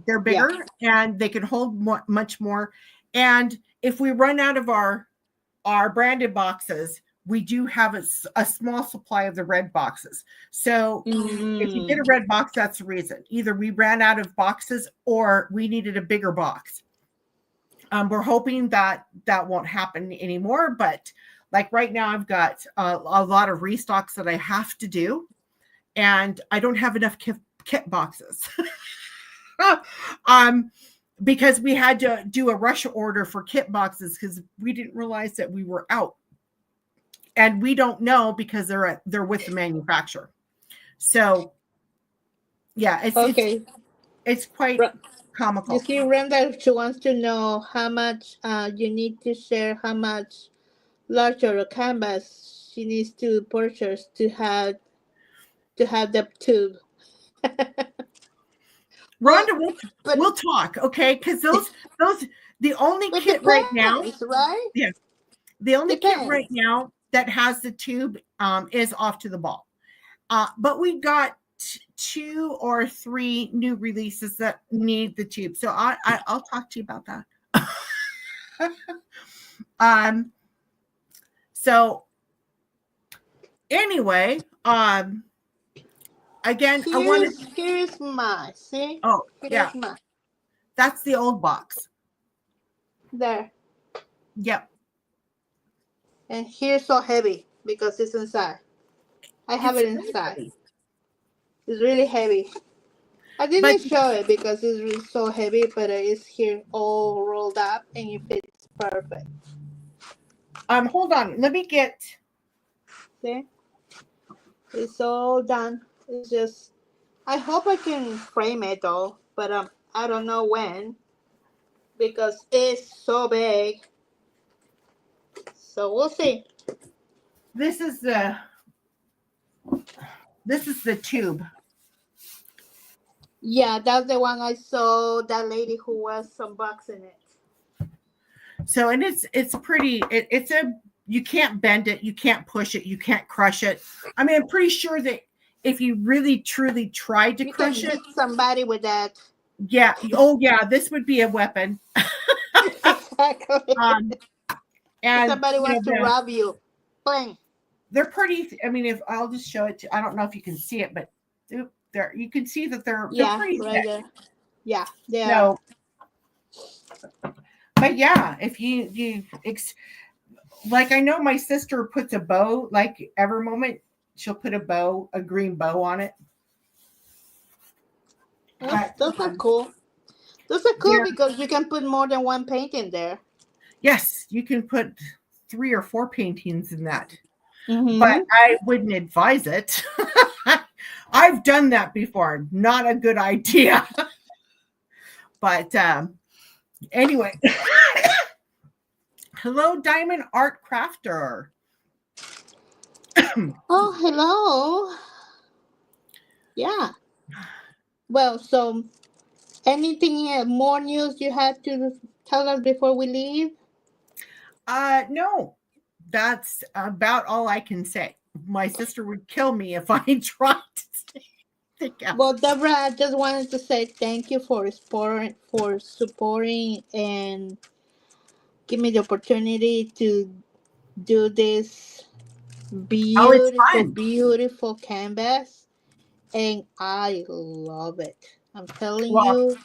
They're bigger, and they can hold much more. And if we run out of our branded boxes, we do have a small supply of the red boxes. So if you get a red box, that's the reason. Either we ran out of boxes or we needed a bigger box. We're hoping that won't happen anymore. But like right now, I've got a lot of restocks that I have to do, and I don't have enough kit boxes. Because we had to do a rush order for kit boxes because we didn't realize that we were out. And we don't know because they're with the manufacturer. So, Yeah, Okay. it's quite Ru- You comical. see, Renda, she wants to know how much you need to share, how much larger a canvas she needs to purchase to have the tube. Well, Rhonda, but we'll talk, okay? Because those the only but kit right now. depends, right? Yeah, the only kit right Depends. now that has the tube is Off to the Ball. But we got 2 or 3 new releases that need the tube. So I'll talk to you about that. So anyway, again, I wanted. Here's mine. See? Oh yeah, Here's mine. that's the old box. There. Yep. And here's so heavy because it's inside. I have It's it really inside. heavy. It's really heavy. I didn't show it because it's really so heavy, but it's here all rolled up and it fits perfect. Hold on. Let me get. See? It's all done. It's just, I hope I can frame it though, but I don't know when because it's so big. So we'll see. This is the tube. Yeah, that's the one I saw. That lady who was unboxing it. So, and it's pretty. It's a, you can't bend it, you can't push it, you can't crush it. I mean, I'm pretty sure that if you really truly tried to crush it, somebody with that. Yeah. Oh, yeah. This would be a weapon. Exactly. And somebody wants to rob you. Bang. They're pretty. I mean, if I'll just show it to, I don't know if you can see it, but there you can see that they're pretty right thick. there. Yeah, they are. But yeah, if you like, I know my sister puts a bow, like every moment she'll put a green bow on it. Those are cool. Those are cool because you can put more than one painting there. Yes, you can put 3 or 4 paintings in that. Mm-hmm. But I wouldn't advise it. I've done that before. Not a good idea. But anyway. Hello, Diamond Art Crafter. Oh, hello. Yeah. Well, so anything more news you have to tell us before we leave? No. That's about all I can say. My sister would kill me if I tried to stay. Well, Deborah, I just wanted to say thank you for supporting and give me the opportunity to do this beautiful canvas, and I love it. I'm telling you,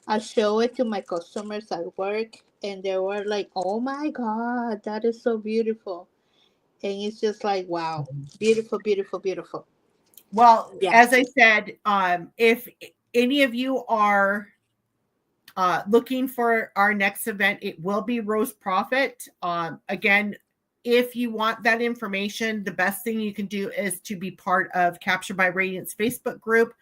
I show it to my customers at work, and they were like, "Oh my God, that is so beautiful!" And it's just like, wow, beautiful, beautiful, beautiful. Well, as I said, if any of you are looking for our next event, it will be Rose Profit. Again, if you want that information, the best thing you can do is to be part of Captured by Radiance Facebook group.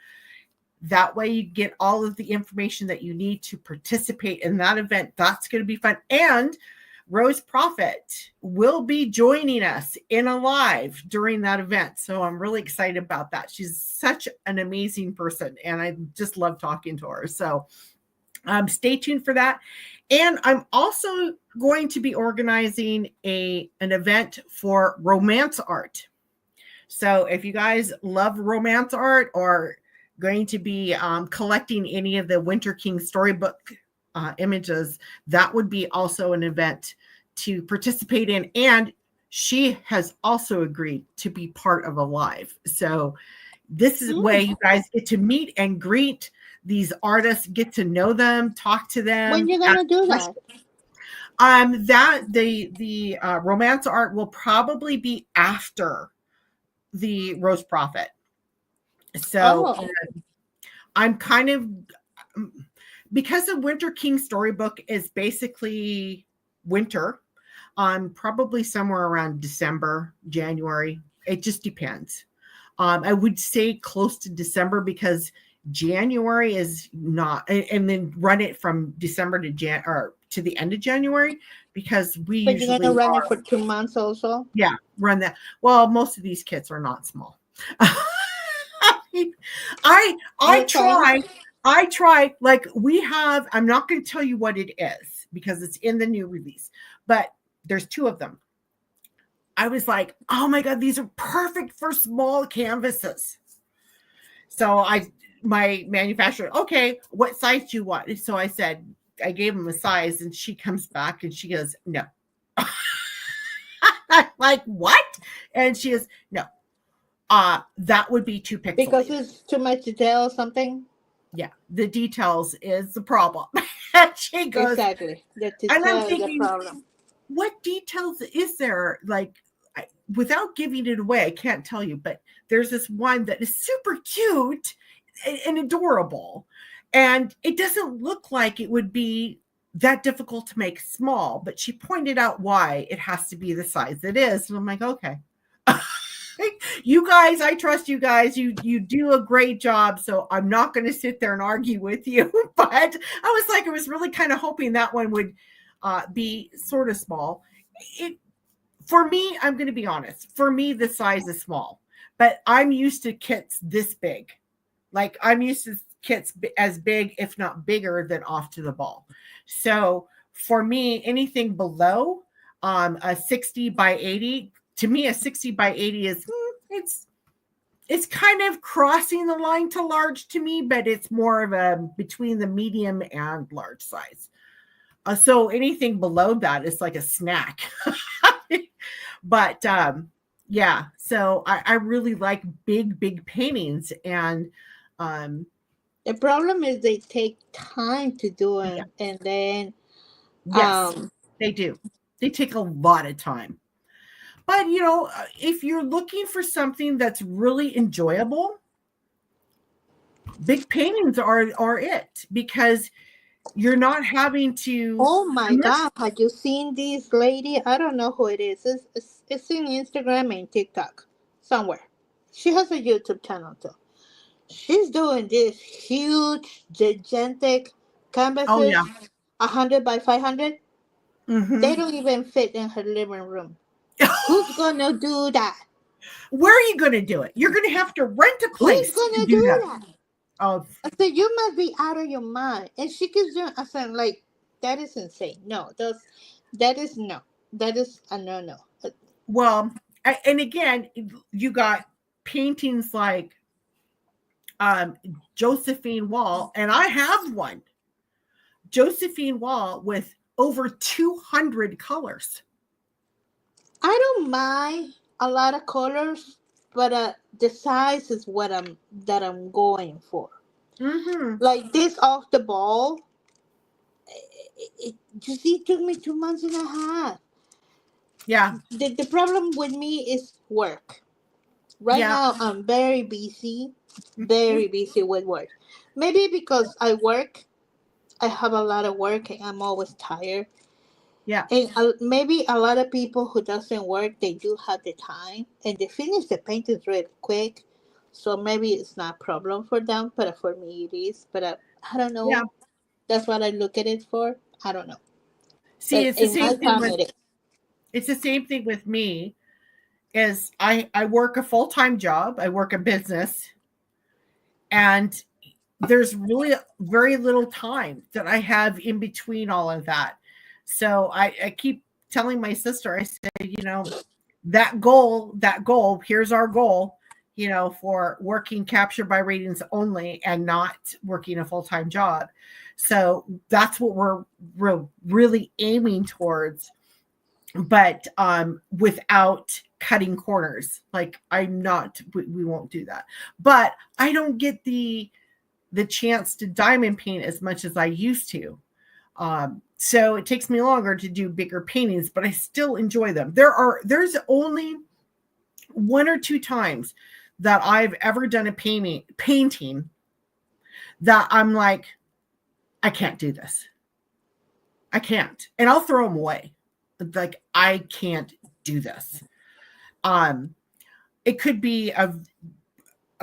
That way you get all of the information that you need to participate in that event. That's going to be fun. And Rose Profit will be joining us in a live during that event. So I'm really excited about that. She's such an amazing person, and I just love talking to her. So stay tuned for that. And I'm also going to be organizing an event for romance art. So if you guys love romance art or going to be collecting any of the Winter King storybook images, that would be also an event to participate in. And she has also agreed to be part of a live. So this is a way you guys get to meet and greet these artists, get to know them, talk to them. When you gonna do that? That the romance art will probably be after the Rose Profit. So I'm kind of, because the Winter King storybook is basically winter, probably somewhere around December, January. It just depends. I would say close to December because January is not, and then run it from December to the end of January, because we But you're usually gonna run are, it for 2 months also. yeah, run that. Well, most of these kits are not small. I Okay. try, like we have, I'm not going to tell you what it is because it's in the new release, but there's 2 of them. I was like, oh my God, these are perfect for small canvases. So my manufacturer, okay, what size do you want? So I said, I gave him a size, and she comes back and she goes, no. I'm like, what? And she goes, no, that would be too pixelated. Because it's too much detail or something. Yeah, the details is the problem. And she goes, Exactly. The and I'm detail is the thinking, problem. what details is there? Like, without giving it away, I can't tell you, but there's this one that is super cute and adorable. And it doesn't look like it would be that difficult to make small, but she pointed out why it has to be the size it is. And I'm like, okay. You guys, I trust you guys. You do a great job. So I'm not going to sit there and argue with you. But I was like, I was really kind of hoping that one would be sort of small. For me, I'm going to be honest. For me, the size is small, but I'm used to kits this big. Like I'm used to kits as big, if not bigger, than Off to the Ball. So for me, anything below a 60 by 80, to me, a 60 by 80 is it's kind of crossing the line to large to me, but it's more of a between the medium and large size. So anything below that is like a snack. But yeah, so I really like big paintings, and The problem is they take time to do it, yeah, and then yes, they do. They take a lot of time. But if you're looking for something that's really enjoyable, big paintings are it, because you're not having to. oh my God, have you seen this lady? I don't know who it is. It's in Instagram and TikTok somewhere. She has a YouTube channel too. She's doing this huge, gigantic Oh canvases, yeah. 100 by 500. They Mm-hmm. don't even fit in her living room. Who's gonna do that? Where are you going to do it? You're going to have to rent a Who's place to gonna do do that. that? Oh, I said, you must be out of your mind. And she keeps doing, I said, like, that is insane. No, that is no. That is a no. well, and again, you got paintings like Josephine Wall, and I have one. Josephine Wall with over 200 colors. I don't mind a lot of colors, but the size is what I'm going for. Mm-hmm. Like this Off the Ball, you see, it took me 2 months and a half. Yeah. The problem with me is work. Right Yeah. now, I'm very busy, Mhm. very busy with work. Maybe because I have a lot of work and I'm always tired. Yeah. And maybe a lot of people who doesn't work, they do have the time and they finish the paintings really quick. So maybe it's not a problem for them, but for me it is. But I don't Yeah. know. That's what I look at it for. I don't know. See, But in my time, it is. it's the same thing with me. Is I work a full-time job. I work a business, and there's really very little time that I have in between all of that. So I keep telling my sister, I say, that goal, here's our goal, for working capture by ratings only and not working a full-time job. So that's what we're really aiming towards, but without cutting corners. Like we won't do that. But I don't get the chance to diamond paint as much as I used to. So it takes me longer to do bigger paintings, but I still enjoy them. There's only 1 or 2 times that I've ever done a painting that I'm like, I can't do this. I can't. And I'll throw them away. Like, I can't do this. It could be a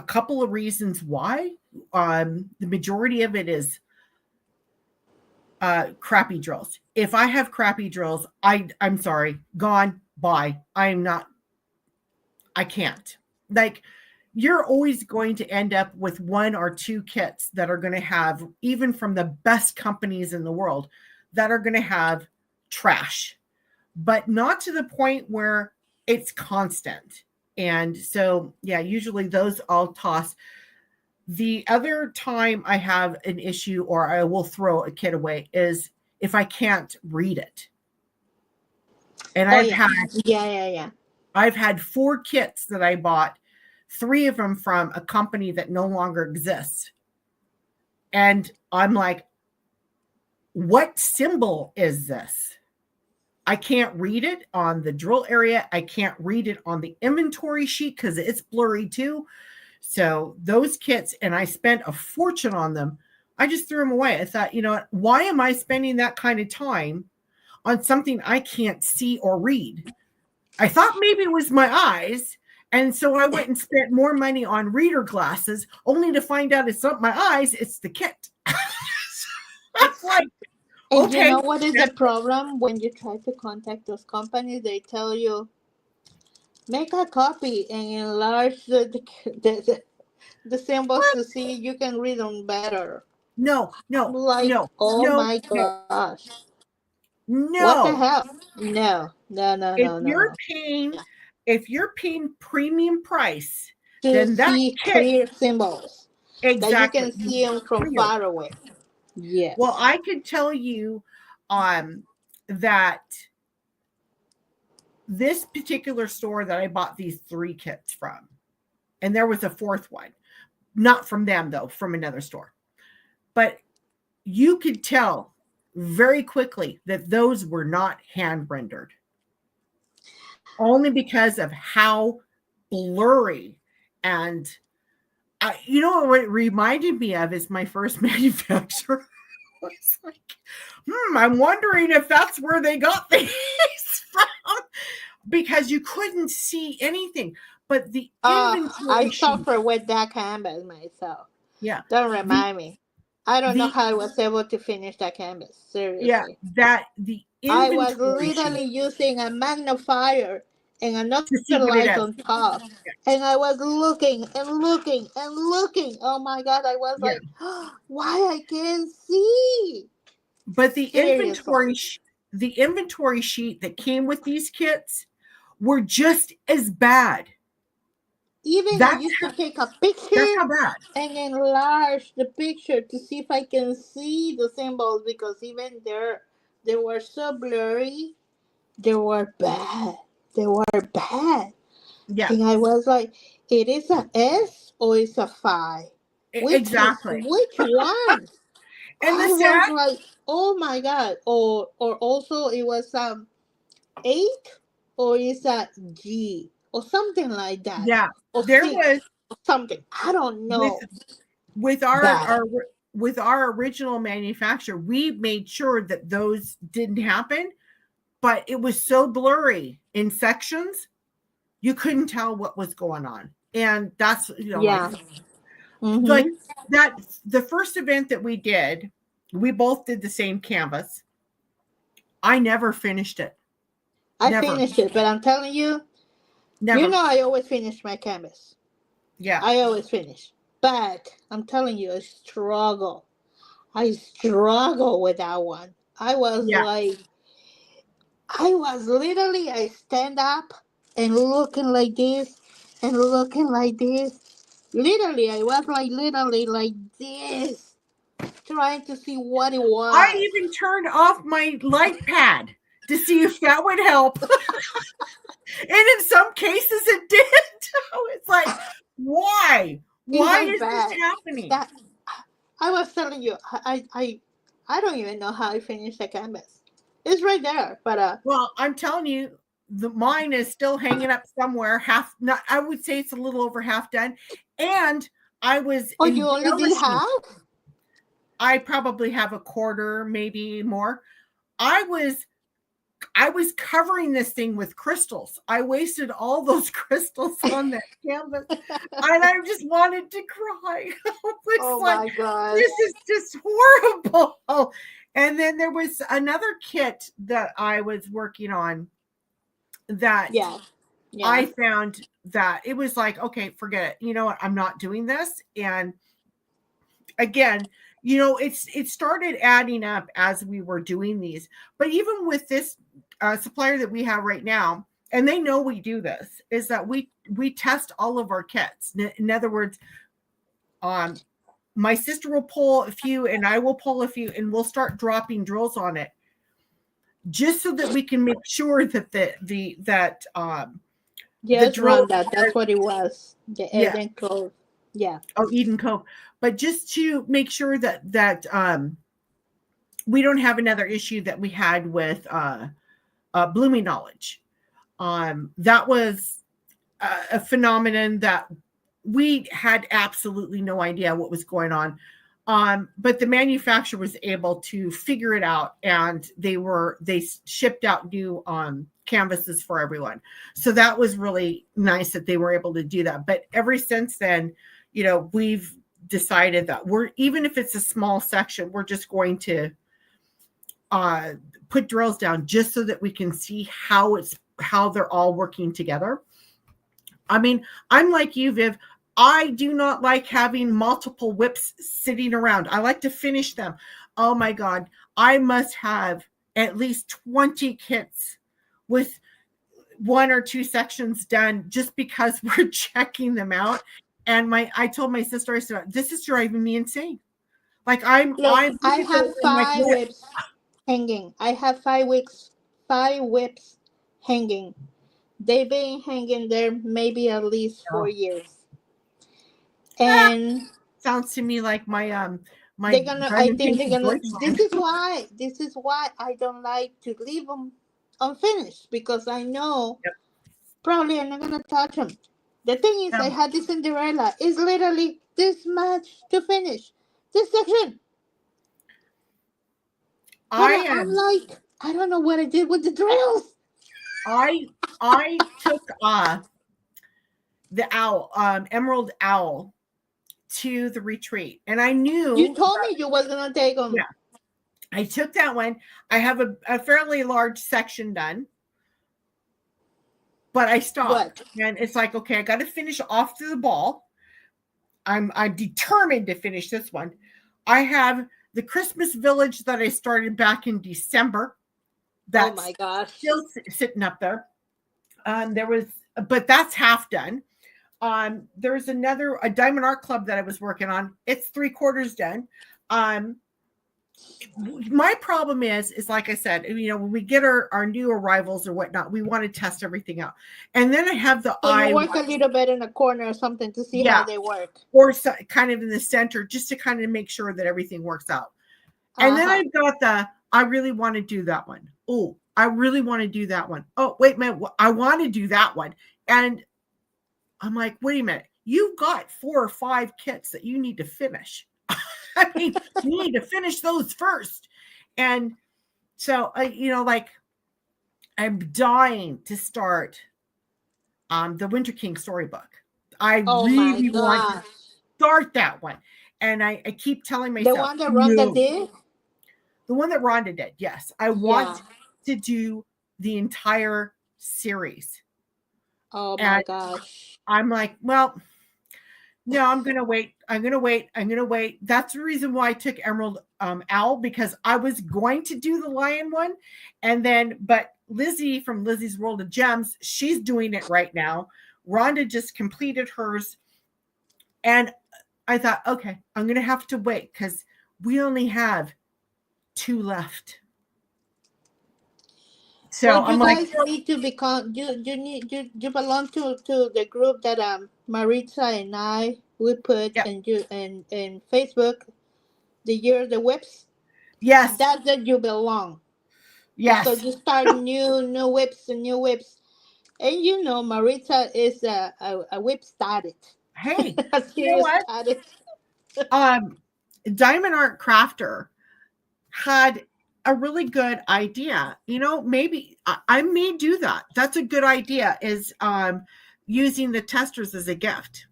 couple of reasons why. The majority of it is crappy drills. If I have crappy drills, I'm sorry, gone, bye. I can't. Like, you're always going to end up with one or two kits that are going to have, even from the best companies in the world, that are going to have trash, but not to the point where it's constant. And so, yeah, usually those I'll toss. The other time I have an issue or I will throw a kit away is if I can't read it. And I've had 4 kits that I bought, 3 of them from a company that no longer exists. And I'm like, what symbol is this? I can't read it on the drill area. I can't read it on the inventory sheet because it's blurry too. So those kits, and I spent a fortune on them. I just threw them away. I thought, you know what? Why am I spending that kind of time on something I can't see or read? I thought maybe it was my eyes. And so I went and spent more money on reader glasses, only to find out it's not my eyes, it's the kit. It's like, and okay. You know what is the problem? When you try to contact those companies, they tell you, make a copy and enlarge the symbols to see you can read them better. No. Oh my gosh. No. What the hell? No. If you're paying premium price, to then that see kit, clear symbols. Exactly. That you can see them from far away. Yes. Well, I could tell you that this particular store that I bought these 3 kits from, and there was a 4th one, not from them though, from another store, but you could tell very quickly that those were not hand rendered, only because of how blurry. And you know what it reminded me of is my first manufacturer. It's like, I'm wondering if that's where they got these from, because you couldn't see anything. But the inventory I suffer with that canvas myself. Yeah. Don't remind me. I don't know how I was able to finish that canvas. Seriously. Yeah, I was literally using a magnifier and another light on top. And I was looking and looking and looking. Oh my God, I was like, why I can't see? But the inventory sheet that came with these kits were just as bad. Even I used to take a picture and enlarge the picture to see if I can see the symbols, because even they were so blurry. They were bad. Yeah. And I was like, it is a S or it's a 5? Which one? And I was like, oh my God. Or also it was 8 or it's a G or something like that. Yeah. Or there was something. I don't know. With our original manufacturer, we made sure that those didn't happen, but it was so blurry in sections, you couldn't tell what was going on. And that's, like that. The first event that we did, we both did the same canvas. I never finished it. I finished it, but I'm telling you, I always finish my canvas. Yeah. I always finish. But I'm telling you, I struggle with that one. I was literally, I stand up and looking like this and looking like this. Literally, I was literally like this, trying to see what it was. I even turned off my light pad to see if that would help. And in some cases it did. It's like, why? Why is this happening? I was telling you, I don't even know how I finished the canvas. It's right there, but well, I'm telling you, mine is still hanging up somewhere. I would say it's a little over half done. And I was. Oh, you only did half? I probably have a quarter, maybe more. I was I was covering this thing with crystals. I wasted all those crystals on that canvas, and I just wanted to cry. Oh like, my God. this is just horrible. And then there was another kit that I was working on that I found that it was like, okay, forget it. You know what? I'm not doing this. And again, it started adding up as we were doing these. But even with this supplier that we have right now, and they know we do this, is that we test all of our kits. In other words, my sister will pull a few and I will pull a few, and we'll start dropping drills on it, just so that we can make sure that the drill, that's what it was. The Eden Cove. Yeah. Oh, Eden Cove. But just to make sure that we don't have another issue that we had with Blooming Knowledge. That was a phenomenon that we had absolutely no idea what was going on. But the manufacturer was able to figure it out, and they shipped out new canvases for everyone. So that was really nice that they were able to do that. But ever since then, we've decided that even if it's a small section, we're just going to put drills down just so that we can see how they're all working together. I mean, I'm like you, Viv. I do not like having multiple whips sitting around. I like to finish them. Oh my God. I must have at least 20 kits with 1 or 2 sections done just because we're checking them out. And I told my sister, I said, this is driving me insane. Like I have 5 whips hanging. I have 5 whips hanging. They've been hanging there maybe at least 4 years. And sounds to me like my I think they're gonna this is why I don't like to leave them unfinished, because I know probably I'm not gonna touch them. The thing is, I had this Cinderella. It's literally this much to finish this section. I'm like, I don't know what I did with the drills. I took the owl, Emerald Owl, to the retreat, and I knew you told me you wasn't gonna take them. Yeah, I took that one. I have a fairly large section done, but I stopped. And it's like, okay, I got to finish off to the ball. I'm determined to finish this one. I have the Christmas Village that I started back in December. That's oh my gosh, still sitting up there. But that's half done. There's a Diamond Art Club that I was working on. It's 3/4 done. My problem is like I said, when we get our new arrivals or whatnot, we want to test everything out. And then I have the you work a little bit in a corner or something to see how they work, or kind of in the center, just to kind of make sure that everything works out. And then I've got I really want to do that one. Oh, I really want to do that one. Oh, wait a minute. I want to do that one. And I'm like, wait a minute. You've got 4 or 5 kits that you need to finish. I mean, you need to finish those first. And so, I'm dying to start the Winter King storybook. I really want to start that one. And I keep telling myself. The one that Rhonda did? The one that Rhonda did, yes. I want to do the entire series. Oh my gosh. I'm like, well, no, I'm going to wait. I'm going to wait. That's the reason why I took Emerald Owl, because I was going to do the lion one. But Lizzie from Lizzie's World of Gems, she's doing it right now. Rhonda just completed hers. And I thought, okay, I'm going to have to wait because we only have 2 left. So I'm like, need to become. You belong to the group that Maritza and I would put in Facebook. The year the whips. Yes, that's that you belong. Yes. So you start new whips, and Maritza is a whip started. Hey, you know what? Diamond Art Crafter had a really good idea. Maybe I may do that. That's a good idea, is using the testers as a gift.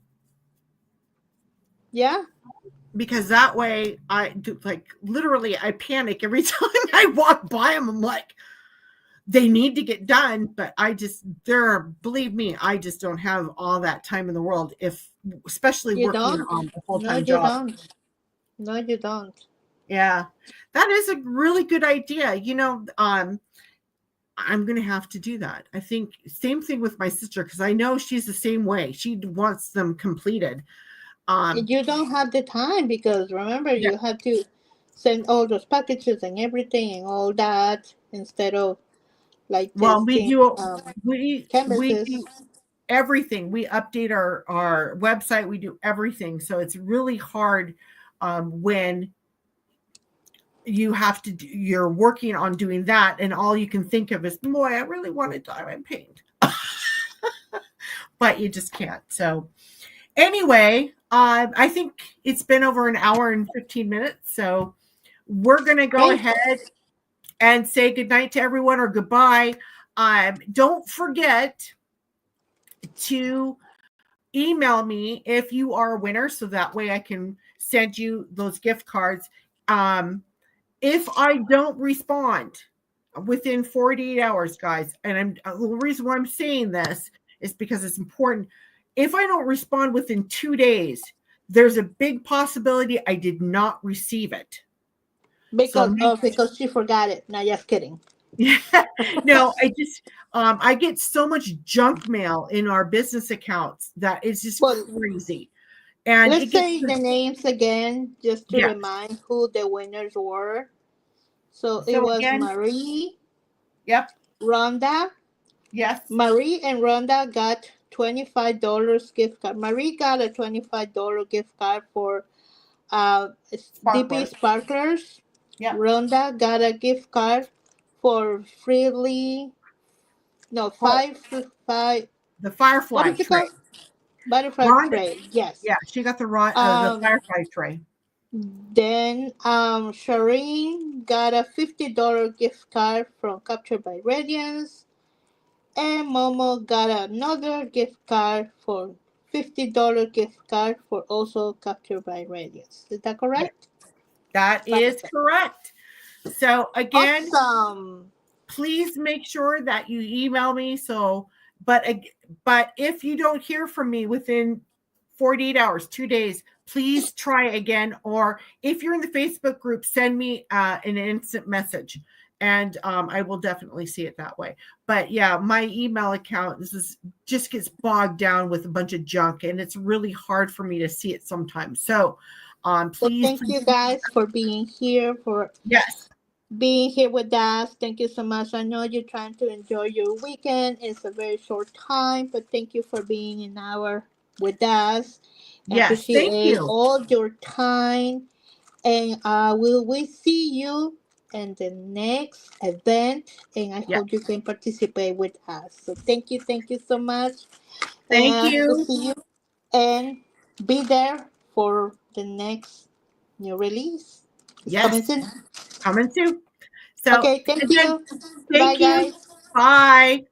Yeah. Because that way I do, like, literally I panic every time I walk by them. I'm like, they need to get done, but believe me, I just don't have all that time in the world, especially You working don't? on a No, full-time you job. don't. No, you don't. Yeah, that is a really good idea. I'm going to have to do that. I think same thing with my sister, because I know she's the same way. She wants them completed. You don't have the time because remember, Yeah. you have to send all those packages and everything and all that instead of like Well, testing we canvases. do everything. We update our website. We do everything. So it's really hard when you're working on doing that, and all you can think of is, boy, I really want to diamond paint. But you just can't. So anyway, I think it's been over an hour and 15 minutes. So we're going to go ahead and say goodnight to everyone, or goodbye. Don't forget to email me if you are a winner, so that way I can send you those gift cards. If I don't respond within 48 hours, guys, and the reason why I'm saying this is because it's important. If I don't respond within 2 days, there's a big possibility I did not receive it. Because she forgot it. No, just kidding. Yeah, no, I get so much junk mail in our business accounts that it's just crazy. And let's say the names again, just to remind who the winners were. So it was again, Marie. Yep. Rhonda. Yes. Marie and Rhonda got $25 gift card. Marie got a $25 gift card for DP Sparklers. Yep. Rhonda got a gift card for the Firefly tray. Butterfly tray. Yes. Yeah, she got the Firefly tray. Then Shireen got a $50 gift card from Captured by Radiance. And Momo got another gift card for $50 gift card for also Captured by Radiance. Is that correct? That is correct. So again, awesome. Please make sure that you email me. But if you don't hear from me within 48 hours, 2 days, please try again. Or if you're in the Facebook group, send me an instant message, and I will definitely see it that way. But yeah, my email account just gets bogged down with a bunch of junk, and it's really hard for me to see it sometimes. So please. Thank you guys for being here. Being here with us. Thank you so much. I know you're trying to enjoy your weekend. It's a very short time, but thank you for being an hour with us. Yes, thank you. All your time. And we see you in the next event. And I hope you can participate with us. So thank you so much. Thank you. We'll see you. And be there for the next new release. Yes. Coming soon. So, okay, thank you. Bye, guys. Bye.